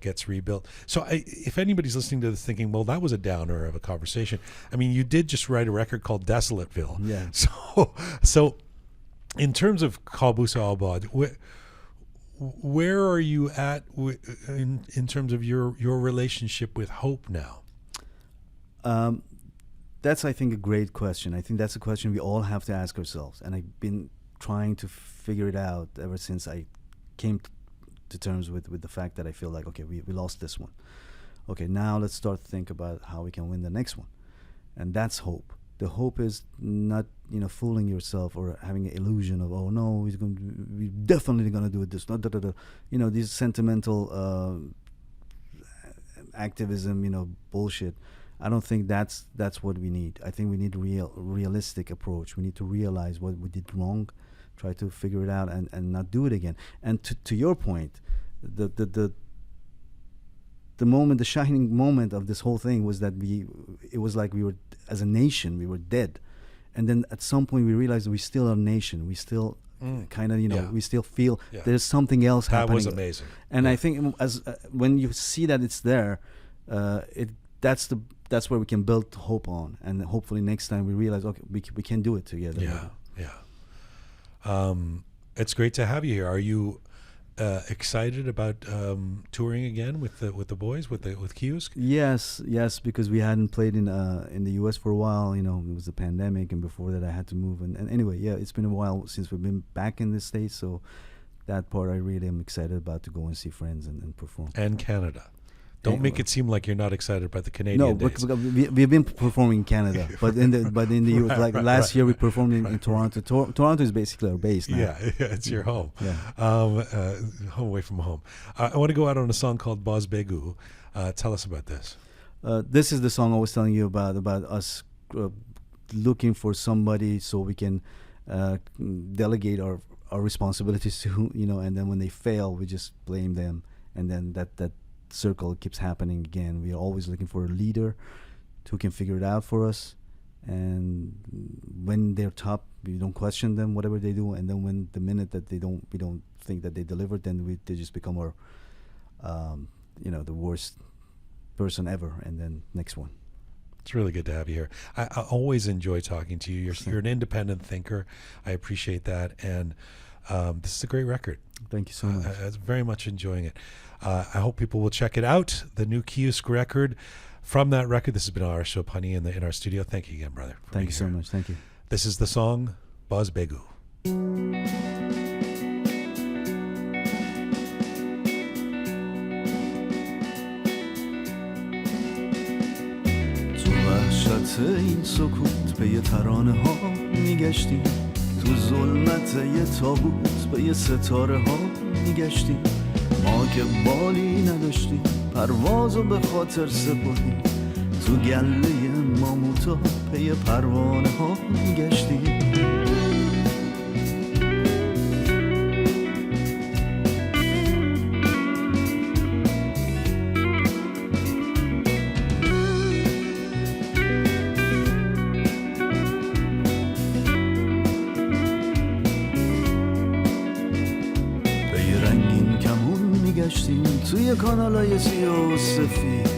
gets rebuilt. So if anybody's listening to this thinking, well, that was a downer of a conversation. I mean, you did just write a record called Desolateville. Yeah. So in terms of Qaboos Abad, where are you at in terms of your relationship with hope now? That's, I think, a great question. I think that's a question we all have to ask ourselves. And I've been trying to figure it out ever since I came to terms with the fact that I feel like, okay, we lost this one. Okay, now let's start to think about how we can win the next one. And that's hope. The hope is not, you know, fooling yourself or having an illusion of, oh, no, we're definitely going to do it this. You know, these sentimental activism, you know, bullshit. I don't think that's what we need. I think we need a realistic approach. We need to realize what we did wrong, try to figure it out, and not do it again. And to your point, the moment, the shining moment of this whole thing was that it was like we were, as a nation, we were dead. And then at some point we realized we still are a nation. We still kind of, you know, we still feel there's something else happening. That was amazing. And I think as when you see that it's there, that's where we can build hope on, and hopefully next time we realize, okay, we can do it together. It's great to have you here. Are you excited about touring again with the boys with Kiosk? Yes, because we hadn't played in the U.S. for a while. You know, it was the pandemic, and before that I had to move. And anyway, yeah, it's been a while since we've been back in the States. So that part I really am excited about, to go and see friends and perform. And Canada. Don't make it seem like you're not excited about the Canadian days. No, we've been performing in Canada, but in the U.S. like last year we performed in Toronto. Toronto is basically our base now. Yeah, it's your home. Yeah. Home away from home. I want to go out on a song called Boz Begu. Tell us about this. This is the song I was telling you about us looking for somebody so we can delegate our responsibilities to, you know, and then when they fail, we just blame them, and then that circle keeps happening again. We are always looking for a leader who can figure it out for us, and when they're top, we don't question them, whatever they do, and then when the minute that we don't think that they delivered, then they just become our the worst person ever, and then next one. It's really good to have you here. I always enjoy talking to you. You're an independent thinker. I appreciate that, and this is a great record. Thank you so much. I was very much enjoying it. I hope people will check it out, the new Kiosk record. From that record, this has been Arash Sobhani in our studio. Thank you again, brother. Thank you so much. Thank you. This is the song Boz Begu. تو وحشت این سکوت به یه ترانه ها میگشتیم، تو ظلمت یه تابوت به یه ستاره ها میگشتیم. ما که بالی نداشتیم پروازو به خاطر سپردیم، تو گله ماموتا پی پروانه ها میگشتیم. توی کانالای سیاه و سفید،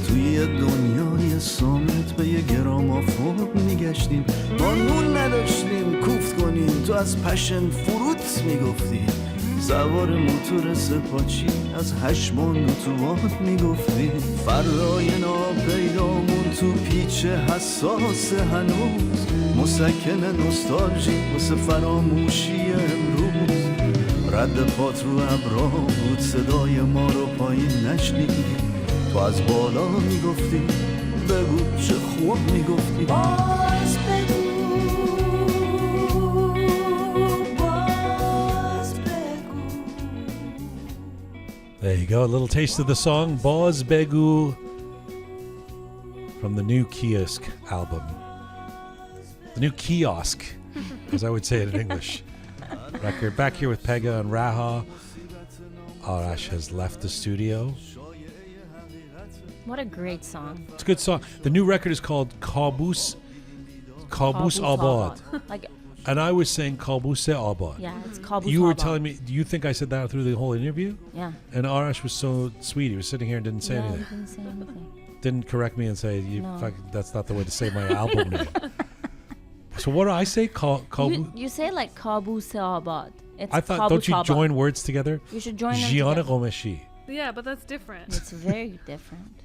توی دنیای سامت به یه گرامافون میگشتیم. ما نون نداشتیم کوفت کنیم، تو از پشن فروت میگفتی، سوار موتور سپاچی از هشمان اتوبان میگفتی. فردای ناپیدامون تو پیچ حساس هنوز، مسکن نوستالژی واسه فراموشی امروز. رد پات رو ابرا بود، صدای ما رو پایین نشنیدی، تو از بالا میگفتی بگو چه خوب میگفتی. باز بگو، باز بگو. There you go, a little taste of the song Boz Begu from the new Kiosk album. The new Kiosk, as I would say it in English. Record. Back here with Pega and Raha. Arash has left the studio. What a great song. It's a good song. The new record is called Kabus Abad. Like, and I was saying Kabus Abad. yeah, it's Kabus You were Abad. telling me, do you think I said that through the whole interview? Yeah. And Arash was so sweet. He was sitting here and didn't say Yeah, anything. he didn't say anything. Didn't correct me and say, No. that's not the way to say my album name. So what do I say? You say like Kabus Abad. It's I thought, Kabus don't you Abad. join words together? You should join them Jian together. Ghomeshi. Yeah, but that's different. It's very different.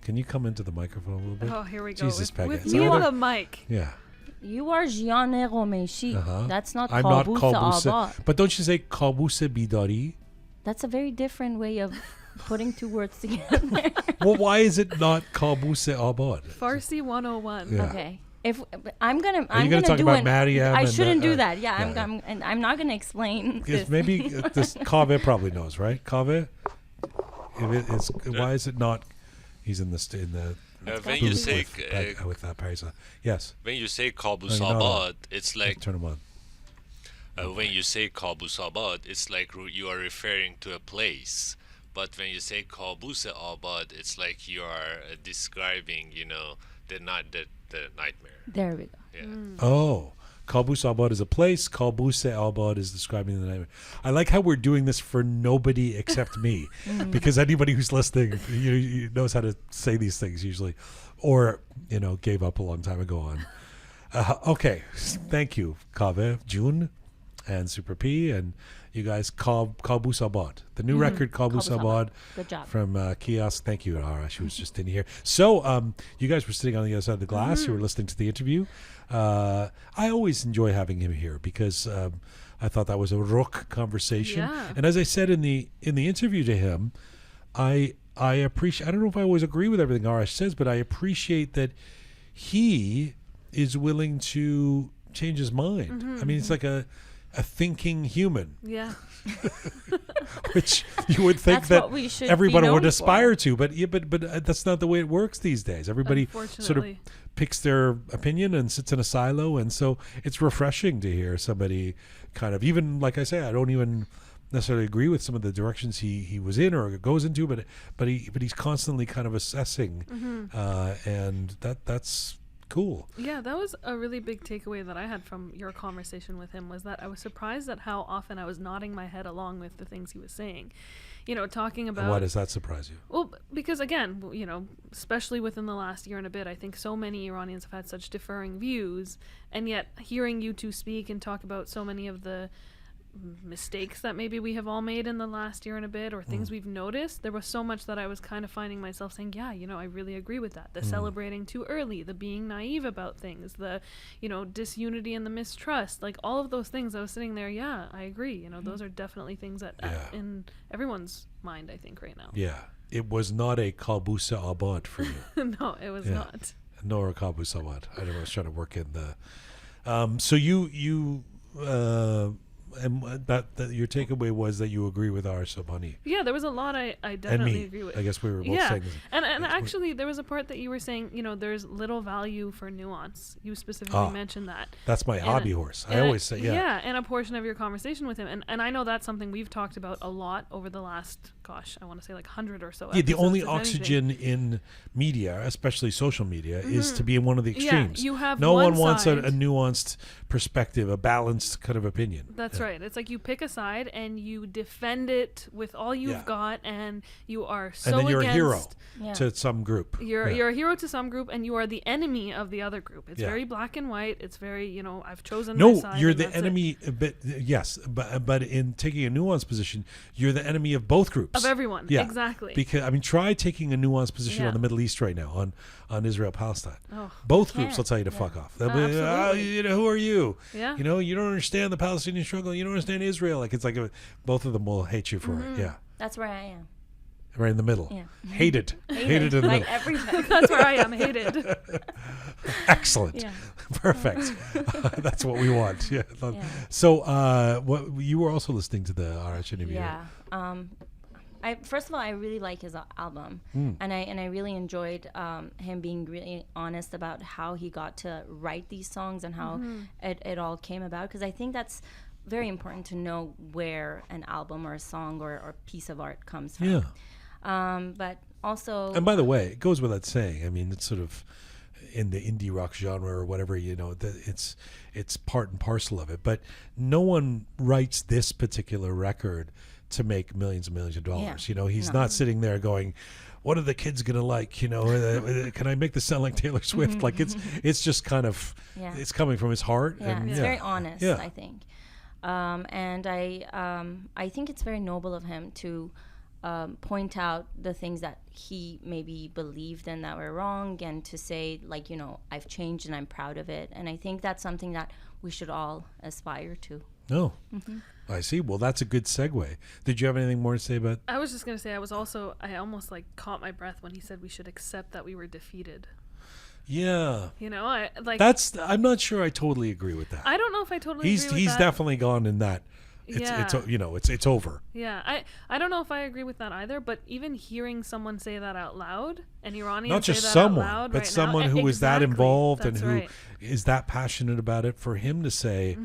Can you come into the microphone a little bit? Oh, here we go. Jesus, Pega. With Is me that on other- the mic. Yeah. You are Jian Ghomeshi. That's not I'm not Kabus Kabus. Abad. But don't you say Kabus Bidari? That's a very different way of putting two words together. Well, why is it not Kabus Abad? Farsi 101. Yeah. Okay. If I'm gonna talk do about it. Maryam I and shouldn't the- do that. Yeah, yeah. I'm not gonna explain Yes, this. maybe this Kaveh probably knows, right? Kaveh? Why is it not? He's in the when you say with that Parisa. Yes. when you say Kabus No, no. Abad, it's like Turn him on. when you say Kabus Abad, it's like you are referring to a place. But when you say Kabus Abad, it's like you are describing, the nightmare. There we go. Yeah. Oh, Kabus Abad is a place. Kabus Abad is describing the nightmare. I like how we're doing this for nobody except me, because anybody who's listening knows how to say these things usually, or gave up a long time ago on. Okay, thank you, Kaveh, June. and Super P, and you guys Kabus Abad. The new record, Kabus Abad. Good job. From Kiosk. Thank you, Arash. She was just in here. So you guys were sitting on the other side of the glass. You were listening to the interview. I always enjoy having him here because I thought that was a Roqe conversation. Yeah. And as I said in the interview to him, I appreciate, I don't know if I always agree with everything Arash says, but I appreciate that he is willing to change his mind. I mean, it's like a thinking human. Yeah. Which you would think that everybody would aspire to, but that's not the way it works these days. Everybody sort of picks their opinion and sits in a silo, and so it's refreshing to hear somebody kind of, even like I say, I don't even necessarily agree with some of the directions he was in or goes into, but he's constantly kind of assessing, and that's cool. Yeah, that was a really big takeaway that I had from your conversation with him, was that I was surprised at how often I was nodding my head along with the things he was saying. You know, talking about... And why does that surprise you? Well, because again, you know, especially within the last year and a bit, I think so many Iranians have had such differing views, and yet hearing you two speak and talk about so many of the mistakes that maybe we have all made in the last year and a bit, or things we've noticed, there was so much that I was kind of finding myself saying, yeah, you know, I really agree with that. The celebrating too early, the being naive about things, the, you know, disunity and the mistrust, like all of those things. I was sitting there, yeah, I agree. You know, those are definitely things that in everyone's mind, I think, right now. Yeah. It was not a Kabus Abad for you. No, it was not. Nor a Kabus Abad. I was trying to work in the... so you and that your takeaway was that you agree with Arash Sobhani. Yeah, there was a lot I definitely agree with. I guess we were both saying this. And actually, there was a part that you were saying, you know, there's little value for nuance. You specifically mentioned that. That's my hobby horse. I always say, Yeah, and a portion of your conversation with him. And I know that's something we've talked about a lot over the last, I want to say like 100 or so episodes. Yeah, the only oxygen in media, especially social media, is to be in one of the extremes. Yeah, you have no one wants a nuanced perspective, a balanced kind of opinion. That's right. It's like you pick a side and you defend it with all you've got, and you are so and then you're against, a hero to some group. You're a hero to some group, and you are the enemy of the other group. It's very black and white. It's very, you know, I've chosen my side. No, you're the enemy. But yes, but in taking a nuanced position, you're the enemy of both groups. Of everyone. Yeah, exactly. Because I mean, try taking a nuanced position on the Middle East right now, on Israel Palestine. Both groups will tell you to fuck off. They'll be, you know, who are you? Yeah. You know, you don't understand the Palestinian struggle. You don't understand Israel. Like, it's like both of them will hate you for it. Yeah. That's where I am. Right in the middle. Yeah. Hated in the middle. Everything. That's where I am, hated. Excellent. Yeah. Perfect. That's what we want. Yeah. So, what you were also listening to the Arash interview. Yeah. First of all, I really like his album, and I really enjoyed him being really honest about how he got to write these songs and how it all came about, because I think that's very important to know where an album or a song or piece of art comes from. Yeah. But also... And by the way, it goes without saying, I mean, it's sort of in the indie rock genre or whatever, you know, it's part and parcel of it. But no one writes this particular record to make millions and millions of dollars. You know, he's not sitting there going, what are the kids gonna like? You know, can I make this sound like Taylor Swift? Like it's just kind of it's coming from his heart. Yeah, and it's very honest. I think, and I think it's very noble of him to point out the things that he maybe believed in that were wrong, and to say, like, you know, I've changed and I'm proud of it. And I think that's something that we should all aspire to. No. I see. Well, that's a good segue. Did you have anything more to say about? I was just going to say, I almost like caught my breath when he said we should accept that we were defeated. Yeah. You know, I'm not sure I totally agree with that. I don't know if I totally agree with that. He's definitely gone in that. It's over. Yeah. I don't know if I agree with that either, but even hearing someone say that out loud, an Iranian not just say that someone, out loud but right someone now, who is that involved and who right. is that passionate about it, for him to say,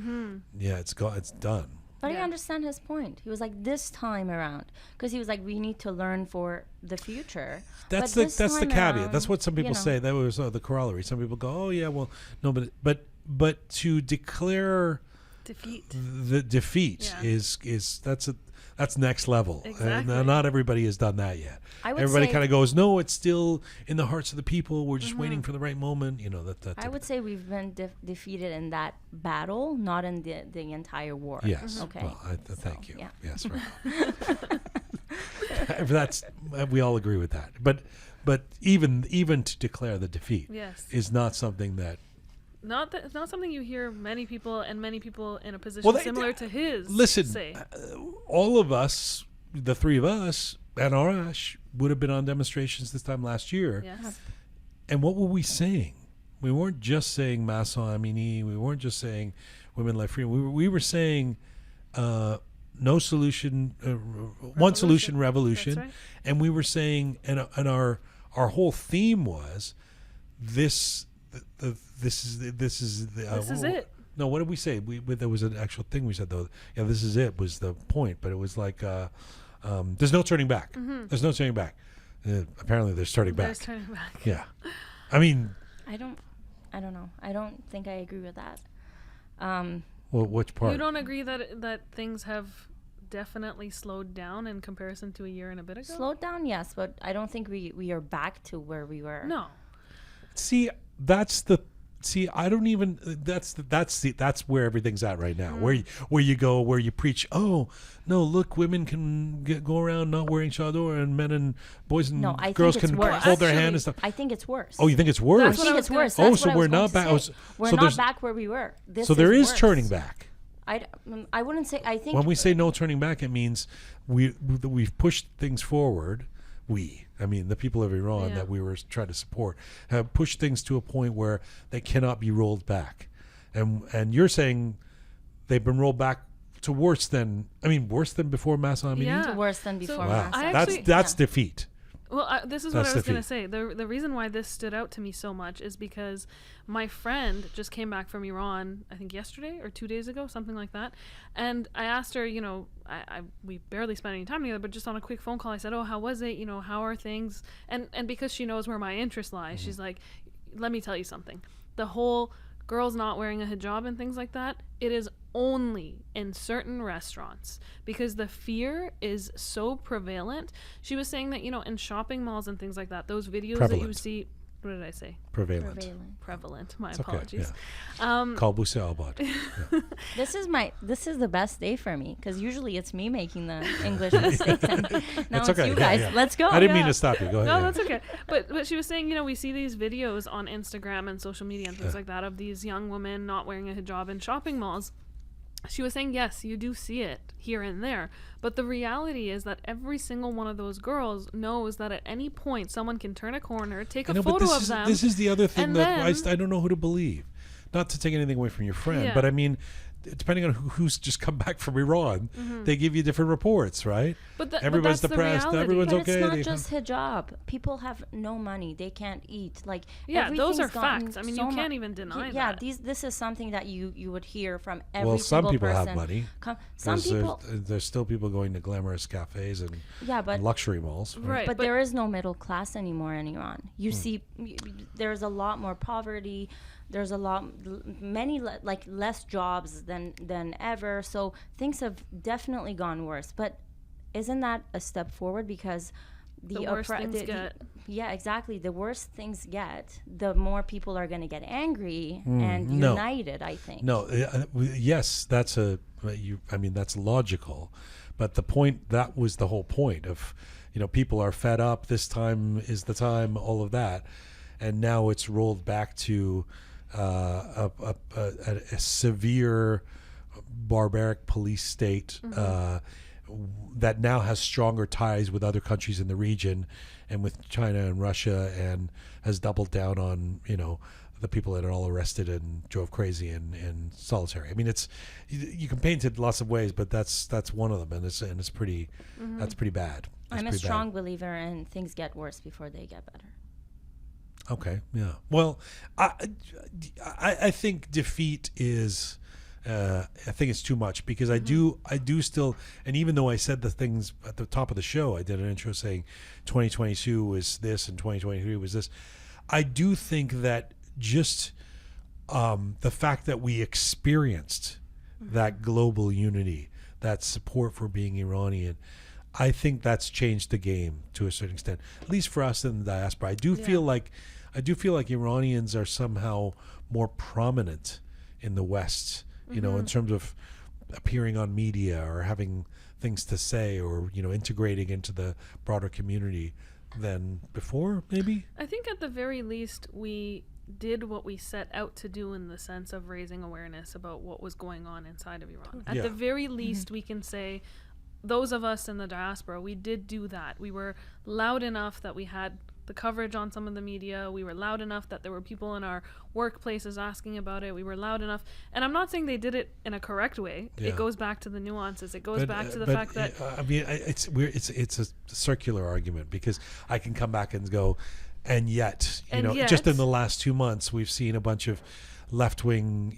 it's done. But I understand his point. He was like, this time around, because he was like, we need to learn for the future. That's the caveat. That's what some people say. That was the corollary. Some people go, oh yeah, well, no, but to declare The defeat is that's next level. Exactly. Not everybody has done that yet. Everybody kind of goes, no, it's still in the hearts of the people. We're just waiting for the right moment. That I would say we've been defeated in that battle, not in the entire war. Yes. Okay. Well, thank you. Yeah. Yes. Right. That's we all agree with that. But even to declare the defeat is not something that. It's not something you hear many people in a position similar to his say. All of us, the three of us, and Arash would have been on demonstrations this time last year. Yes. And what were we saying? We weren't just saying Masa Amini. We weren't just saying women like freedom. We were saying no solution, one solution, revolution. That's right. And we were saying, and our whole theme was this. This is it. No, what did we say? There was an actual thing we said though. Yeah, this is it was the point, but it was like there's no turning back. There's no turning back. Apparently, there's turning back. There's turning back. Yeah, I mean, I don't know. I don't think I agree with that. Well, which part? You don't agree that things have definitely slowed down in comparison to a year and a bit ago? Slowed down, yes, but I don't think we are back to where we were. No. I don't even. That's where everything's at right now. Where you preach. Oh no! Look, women can go around not wearing chador, and men and boys and girls can hold their hand and stuff. I think it's worse. Oh, you think it's worse? I think it's worse. Oh, so we're not back. We're not back where we were. So there is turning back. I wouldn't say. I think when we say no turning back, it means we've pushed things forward. The people of Iran that we were trying to support have pushed things to a point where they cannot be rolled back. And you're saying they've been rolled back to worse than before Masa Amini? Yeah. Worse than before Masa. Wow. That's defeat. Well, this is what I was going to say. The reason why this stood out to me so much is because my friend just came back from Iran, I think yesterday or 2 days ago, something like that. And I asked her, we barely spent any time together, but just on a quick phone call, I said, oh, how was it? How are things? And because she knows where my interests lie, she's like, let me tell you something. The whole girls not wearing a hijab and things like that, it is only in certain restaurants because the fear is so prevalent. She was saying that, in shopping malls and things like that, those videos that you see. What did I say? Prevalent. My apologies. Okay, Kalbuse Albad. This is the best day for me because usually it's me making the English mistakes and now it's you guys. Yeah. Let's go. I didn't mean to stop you. Go ahead. No, that's okay. But she was saying, we see these videos on Instagram and social media and things like that of these young women not wearing a hijab in shopping malls. She was saying, yes, you do see it here and there. But the reality is that every single one of those girls knows that at any point someone can turn a corner, take a photo of them. This is the other thing that I don't know who to believe. Not to take anything away from your friend, but depending on who's just come back from Iran, they give you different reports, right? Everyone's depressed. Everyone's okay. It's not just hijab. People have no money. They can't eat. Those are facts. You can't even deny that. Yeah, this is something that you would hear from every single person. Well, some people have money. Some people. There's still people going to glamorous cafes and luxury malls. Right. But there is no middle class anymore in Iran. You see, there's a lot more poverty. There's less jobs than ever. So things have definitely gone worse. But isn't that a step forward? Because the worse things get. Yeah, exactly. The worse things get, the more people are going to get angry and united, I think. No, yes, that's that's logical. But that was the whole point of, people are fed up. This time is the time, all of that. And now it's rolled back to a severe barbaric police state that now has stronger ties with other countries in the region and with China and Russia, and has doubled down on the people that are all arrested and drove crazy and solitary. It's you can paint it lots of ways, but that's one of them, and it's pretty that's pretty bad. I'm a strong believer in things get worse before they get better. Okay, yeah. Well, I think defeat is, I think it's too much because I do still, and even though I said the things at the top of the show, I did an intro saying 2022 was this and 2023 was this. I do think that just the fact that we experienced that global unity, that support for being Iranian. I think that's changed the game to a certain extent, at least for us in the diaspora. I do feel like Iranians are somehow more prominent in the West, you know, in terms of appearing on media or having things to say, or, you know, integrating into the broader community than before, maybe? I think at the very least we did what we set out to do, in the sense of raising awareness about what was going on inside of Iran. At the very least, we can say, those of us in the diaspora, we did do that. We were loud enough that we had the coverage on some of the media. We were loud enough that there were people in our workplaces asking about it. We were loud enough. And I'm not saying they did it in a correct way. It goes back to the nuances. It goes back to the fact that... I mean, it's weird. It's a circular argument, because I can come back and go, and yet, just in the last 2 months, we've seen a bunch of left-wing,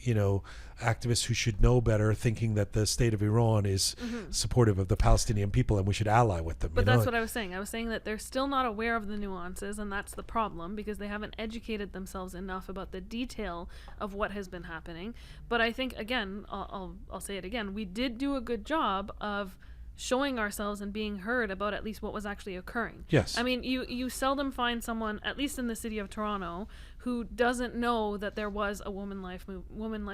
activists who should know better, thinking that the state of Iran is supportive of the Palestinian people and we should ally with them. But that's what I was saying. I was saying that they're still not aware of the nuances, and that's the problem, because they haven't educated themselves enough about the detail of what has been happening. But I think, again, I'll say it again, we did do a good job of showing ourselves and being heard about at least what was actually occurring. Yes. I mean, you seldom find someone, at least in the city of Toronto, who doesn't know that there was a woman life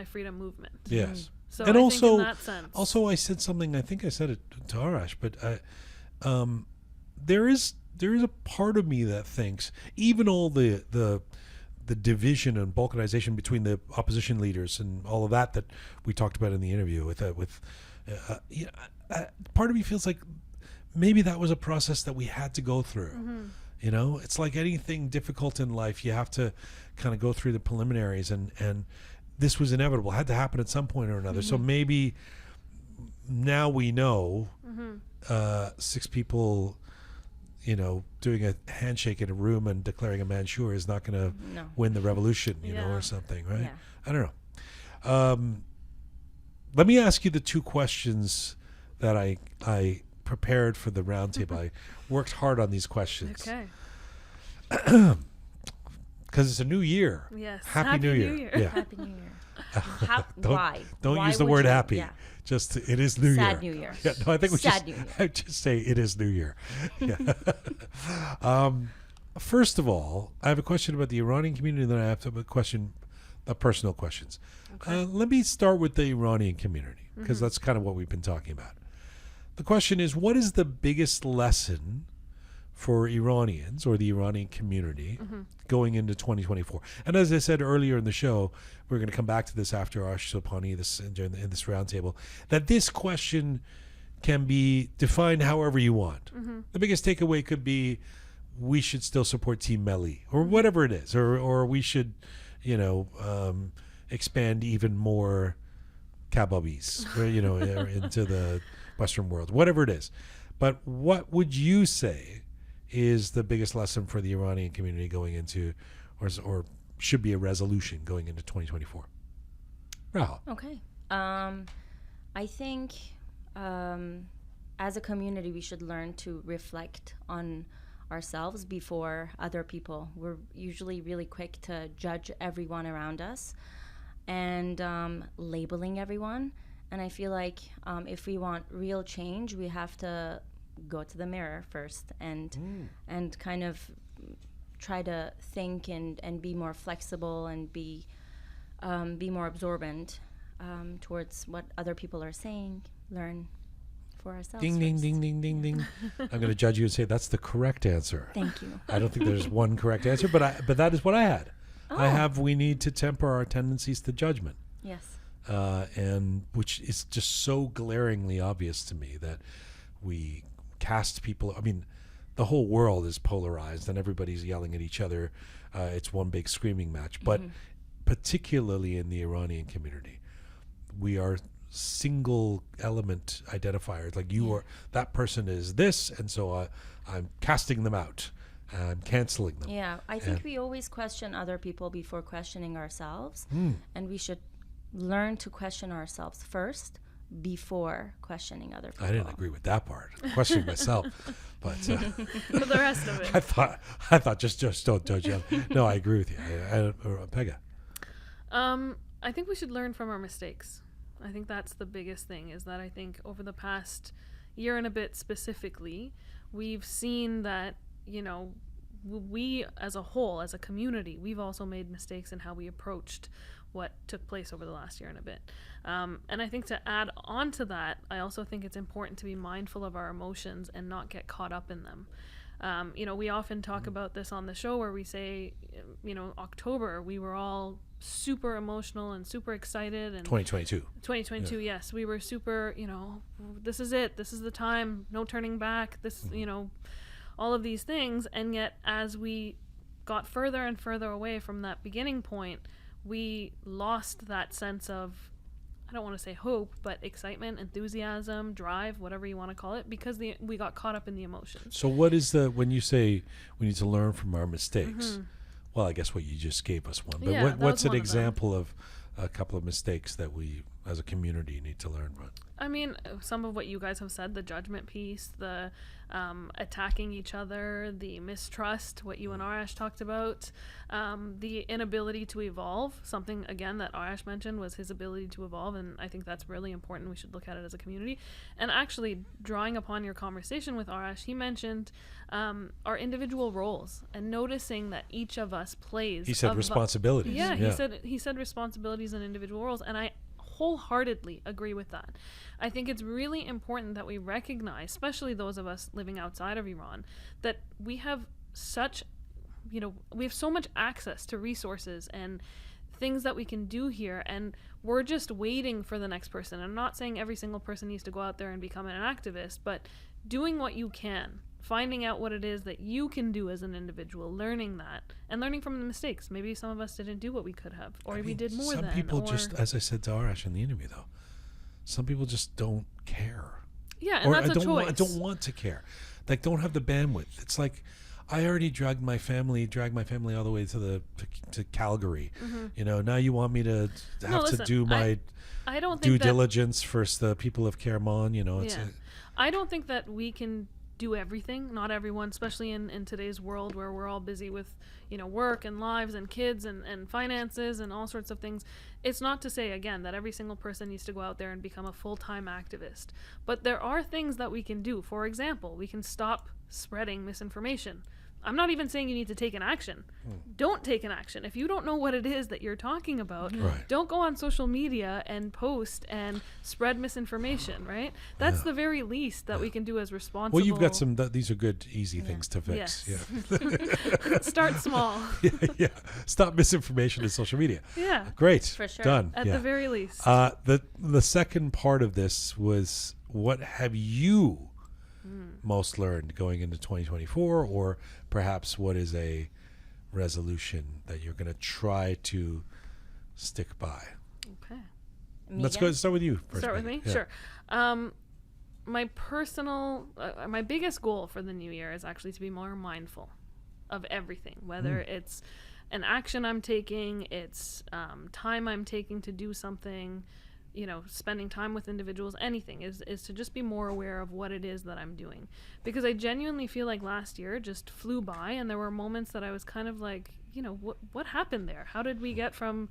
freedom movement. Yes. So and I also, think in that sense. Also, I said something. I think I said it to Arash, but there is a part of me that thinks, even all the division and balkanization between the opposition leaders and all of that we talked about in the interview part of me feels like maybe that was a process that we had to go through. It's like anything difficult in life, you have to kind of go through the preliminaries, and this was inevitable, had to happen at some point or another. So maybe now we know 6 people doing a handshake in a room and declaring a Mansour is not going to win the revolution, or something, right? I don't know. Let me ask you the 2 questions that I prepared for the roundtable. I worked hard on these questions. Okay. Because it's a new year. Yes. Happy New Year. Yeah. Happy New Year. Why? Don't Why use the would word you? happy. Yeah. Just it is New Year. Sad New Year. Yeah, no, I think we Sad New Year. I'd just say it is New Year. Yeah. First of all, I have a question about the Iranian community, then I have personal questions. Okay. Let me start with the Iranian community, because that's kind of what we've been talking about. The question is, what is the biggest lesson for Iranians or the Iranian community going into 2024? And as I said earlier in the show, we're going to come back to this after Arash Sobhani in this roundtable, that this question can be defined however you want. The biggest takeaway could be, we should still support Team Melli, or whatever it is, or we should, expand even more kebabis, into the Western world, whatever it is. But what would you say is the biggest lesson for the Iranian community going into, or should be a resolution going into 2024? Rahul. Okay. I think as a community, we should learn to reflect on ourselves before other people. We're usually really quick to judge everyone around us and labeling everyone. And I feel like if we want real change, we have to go to the mirror first and kind of try to think and be more flexible and be more absorbent towards what other people are saying. Learn for ourselves. Ding, ding, ding, ding, ding, ding. I'm going to judge you and say that's the correct answer. Thank you. I don't think there's one correct answer, but that is what I had. We need to temper our tendencies to judgment. Yes. And which is just so glaringly obvious to me that we cast people. I mean, the whole world is polarized and everybody's yelling at each other. It's one big screaming match. But particularly in the Iranian community, we are single element identifiers. Like that person is this, and so I'm casting them out. I'm canceling them. Yeah, I think we always question other people before questioning ourselves, and we should learn to question ourselves first before questioning other people. I didn't agree with that part. Questioning myself, but for the rest of it, I thought just don't judge them. No, I agree with you. Pega. I think we should learn from our mistakes. I think that's the biggest thing, is that I think over the past year and a bit specifically, we've seen that, you know, we as a whole, as a community, we've also made mistakes in how we approached what took place over the last year and a bit. And I think to add on to that, I also think it's important to be mindful of our emotions and not get caught up in them. You know, we often talk about this on the show where we say, you know, October, we were all super emotional and super excited. And 2022, yes. We were super, you know, this is it. This is the time. No turning back. This, you know, all of these things. And yet, as we got further and further away from that beginning point, we lost that sense of, I don't want to say hope, but excitement, enthusiasm, drive, whatever you want to call it, because we got caught up in the emotions. So what is when you say we need to learn from our mistakes, well, I guess what you just gave us one, but what's an example of a couple of mistakes that we as a community need to learn from? I mean, some of what you guys have said, the judgment piece, the attacking each other, the mistrust, what you and Arash talked about, the inability to evolve. Something, again, that Arash mentioned was his ability to evolve, and I think that's really important. We should look at it as a community. And actually, drawing upon your conversation with Arash, he mentioned our individual roles and noticing that each of us plays. He said responsibilities. Yeah, he said responsibilities and individual roles, and I wholeheartedly agree with that. I think it's really important that we recognize, especially those of us living outside of Iran, that we have such, you know, we have so much access to resources and things that we can do here, and we're just waiting for the next person. I'm not saying every single person needs to go out there and become an activist, but doing what you can, finding out what it is that you can do as an individual, learning that, and learning from the mistakes. Maybe some of us didn't do what we could have, or we did more than. Some people just, as I said to Arash in the interview, though, some people just don't care. Yeah, and that's a choice. I don't want to care. Like, don't have the bandwidth. It's like, I already dragged my family all the way to Calgary. You know, now you want me to have to do my I don't due think diligence for the people of Kerman. You know, I don't think that we can do everything. Not everyone, especially in today's world where we're all busy with, you know, work and lives and kids and finances and all sorts of things. It's not to say, again, that every single person needs to go out there and become a full-time activist. But there are things that we can do. For example, we can stop spreading misinformation. I'm not even saying you need to take an action. Don't take an action. If you don't know what it is that you're talking about, don't go on social media and post and spread misinformation, right? That's the very least that we can do as responsible. Well, you've got some, these are good, easy things to fix. Yes. Yeah. Start small. Stop misinformation in social media. Yeah. Great. For sure. Done. At the very least. The second part of this was, what have you most learned going into 2024, or perhaps what is a resolution that you're going to try to stick by? Okay. Let's start with you first. Start with me? Yeah. Sure. My personal, my biggest goal for the new year is actually to be more mindful of everything, whether it's an action I'm taking, it's time I'm taking to do something, you know, spending time with individuals, anything, is to just be more aware of what it is that I'm doing. Because I genuinely feel like last year just flew by, and there were moments that I was kind of like, you know, what happened there? How did we get from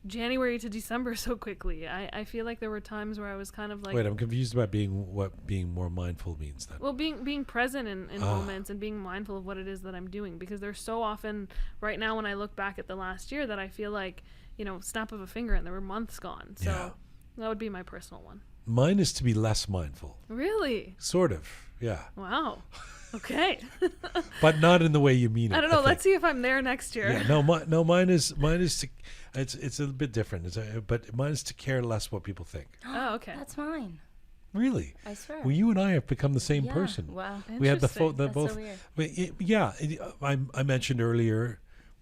January to December so quickly? I feel like there were times where I was kind of like... Wait, I'm confused about what being more mindful means then. Well, being present in moments and being mindful of what it is that I'm doing. Because there's so often, right now when I look back at the last year, that I feel like, you know, snap of a finger and there were months gone. So that would be my personal one. Mine is to be less mindful. Really? Sort of, yeah. Wow. Okay. But not in the way you mean it. I don't know. Let's see if I'm there next year. Yeah, mine is to... It's a bit different, but mine is to care less what people think. Oh, okay. That's mine. Really? I swear. Well, you and I have become the same person. Wow. We had That's both. So weird. I mentioned earlier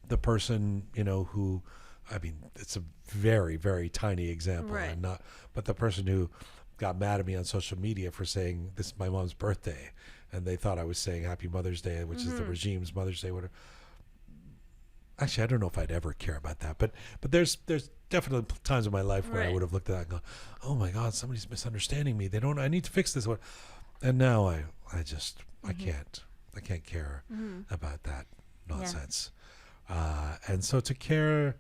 the person, you know, who, I mean, it's a very, very tiny example, right. But the person who got mad at me on social media for saying this is my mom's birthday, and they thought I was saying Happy Mother's Day, which is the regime's Mother's Day, whatever. Actually, I don't know if I'd ever care about that, but there's definitely times in my life where I would have looked at that and gone, "Oh my God, somebody's misunderstanding me. I need to fix this one." And now I can't care about that nonsense. And so to care,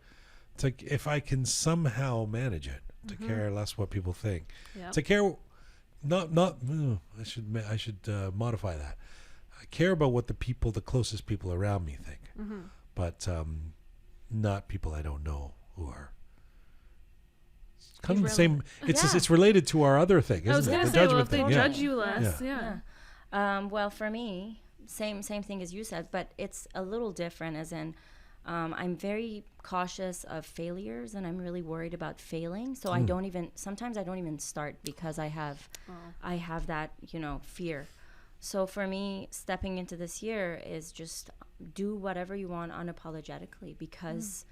if I can somehow manage it, to care less what people think, Yep. to care I should modify that. I care about what the closest people around me think, but not people I don't know who are. It's kind of the same. It's related to our other thing, isn't it? I was going to say, well, if they judge you less, well, for me, same thing as you said, but it's a little different. As in, I'm very cautious of failures, and I'm really worried about failing. So sometimes I don't even start because I have that fear. So for me, stepping into this year is just do whatever you want unapologetically, because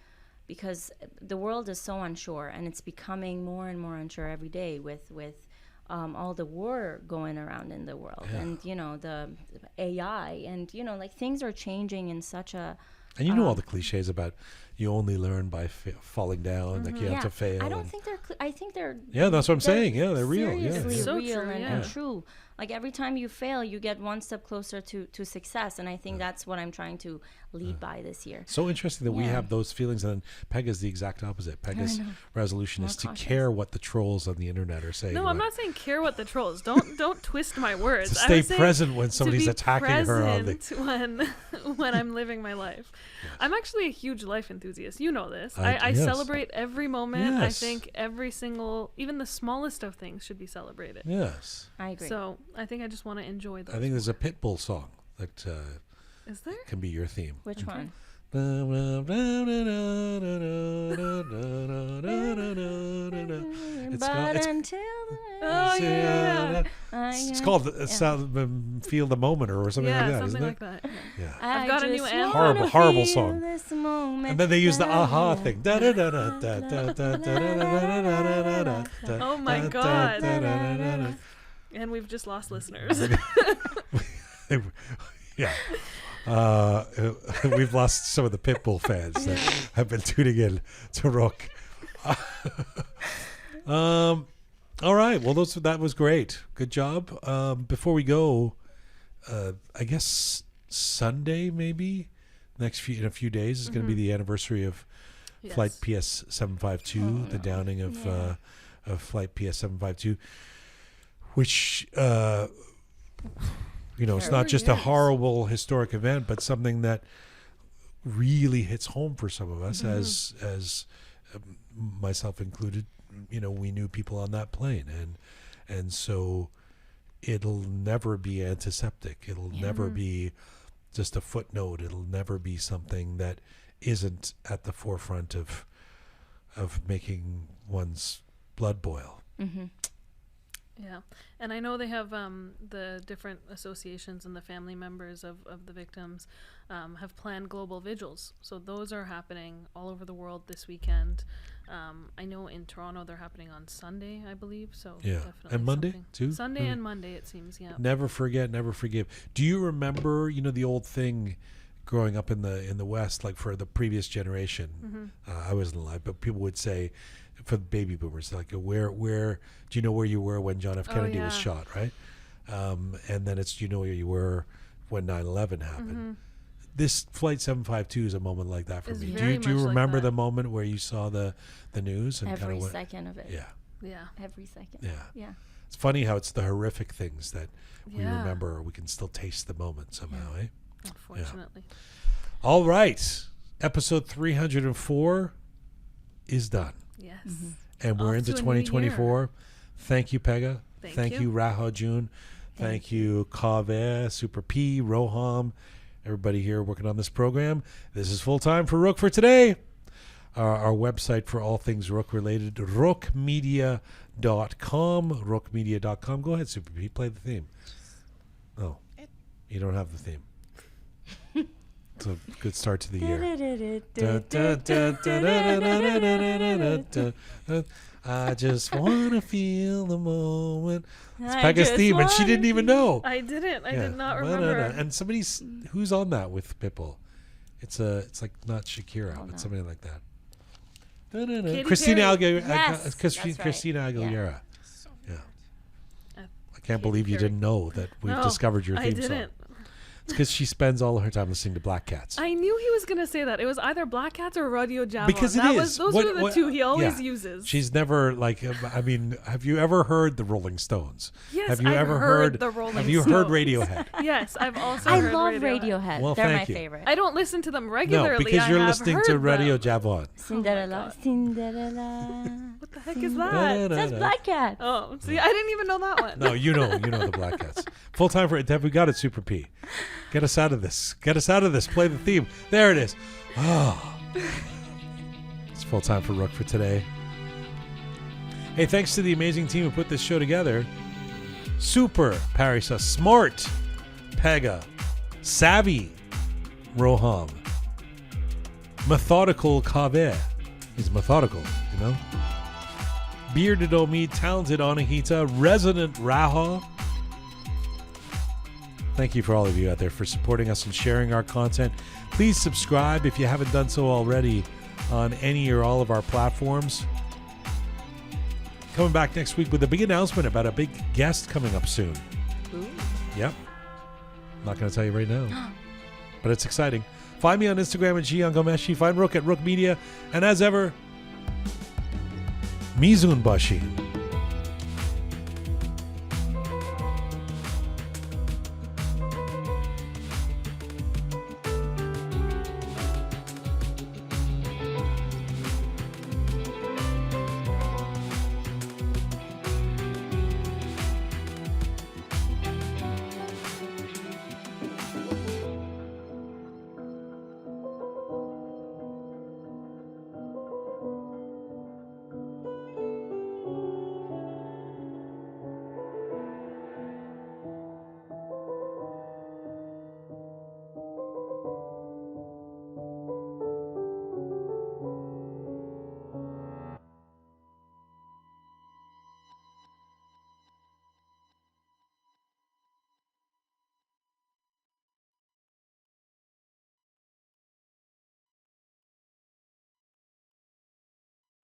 the world is so unsure, and it's becoming more and more unsure every day with all the war going around in the world, and the AI, and like things are changing in such a. And all the cliches about you only learn by falling down, like you have to fail. I don't think they're. I think they're. Yeah, that's what I'm saying. Yeah, they're real. Seriously Yeah, so real true, and true. Like every time you fail, you get one step closer to success, and I think that's what I'm trying to lead by this year. So interesting that we have those feelings, and Pega's the exact opposite. Pega's resolution is to care what the trolls on the internet are saying. No, I'm not saying care what the trolls. Don't twist my words. To stay present when somebody's attacking her on the. when I'm living my life. Yes. I'm actually a huge life enthusiast. You know this. I celebrate every moment. Yes. I think every single, even the smallest of things should be celebrated. Yes. I agree. So I think I just want to enjoy those. I think there's a Pitbull song that is there? Can be your theme. Which one? It's called Feel the Moment or something like that, isn't it? Like that. Yeah. I've got a new anthem. Horrible song. And then they use the aha thing. Oh my God. And we've just lost listeners. Yeah. We've lost some of the Pitbull fans that have been tuning in to Roqe. All right. Well, that was great. Good job. Before we go, I guess Sunday maybe in a few days is going to be the anniversary of Flight PS 752, the downing of Flight PS 752, which. It's not just a horrible historic event, but something that really hits home for some of us, as myself included. We knew people on that plane, and so it'll never be antiseptic. It'll never be just a footnote. It'll never be something that isn't at the forefront of making one's blood boil. Mm-hmm. Yeah, and I know they have the different associations and the family members of the victims have planned global vigils. So those are happening all over the world this weekend. I know in Toronto they're happening on Sunday, I believe. So definitely and Monday too. Sunday and Monday, it seems. Yeah. Never forget, never forgive. Do you remember? The old thing. Growing up in the West, like for the previous generation, I wasn't alive, but people would say, for the baby boomers, like where do you know where you were when John F. Kennedy was shot, right? And then it's, do you know where you were when 9/11 happened? This Flight 752 is a moment like that for me. Do you remember the moment where you saw the news and every second of it? Yeah. Every second. Yeah. It's funny how it's the horrific things that we remember, or we can still taste the moment somehow, eh? Unfortunately. Yeah. All right. Episode 304 is done. Yes. And we're into 2024. Thank you, Pega. Thank you, Raha June. Thank you, Kaveh, Super P, Roham, everybody here working on this program. This is full time for Roqe for today. Our website for all things Roqe related, roqemedia.com. Roqemedia.com. Go ahead, Super P. Play the theme. Oh, you don't have the theme. It's a good start to the year. I just want to feel the moment. It's Pega's theme, and she didn't even know. I didn't. I did not remember. And somebody's who's on that with Pitbull. It's like not Shakira, but something like that. Christina Aguilera. Yes, Christina Aguilera. Yeah. I can't believe you didn't know that we've discovered your theme song. It's because she spends all of her time listening to Black Cats. I knew he was going to say that. It was either Black Cats or Radio Javon. Because it is. Those are the two he always uses. She's never like. I mean, have you ever heard the Rolling Stones? Yes, have you I've ever heard the Rolling Stones. Have you heard Radiohead? Yes, I've also. I heard love Radiohead. Well, They're my thank you. favorite. I don't listen to them regularly. No, because you're I have listening heard to Radio them. Javon. Cinderella, Cinderella. What the heck is that? It says Black Cat. Oh, see, I didn't even know that one. No, you know the Black Cats. Full time for Deb. We got it, Super P. Get us out of this. Get us out of this. Play the theme. There it is. Oh. It's full time for Rook for today. Hey, thanks to the amazing team who put this show together. Super Parisa, Smart, Pega, Savvy, Roham, Methodical Kaveh. He's methodical, you know. Bearded Omi, Talented Anahita, Resident Raha. Thank you for all of you out there for supporting us and sharing our content. Please subscribe if you haven't done so already on any or all of our platforms. Coming back next week with a big announcement about a big guest coming up soon. Ooh. Yep. Not going to tell you right now. But it's exciting. Find me on Instagram at Jian Ghomeshi. Find Rook at Rook Media. And as ever, Mizun Bashi.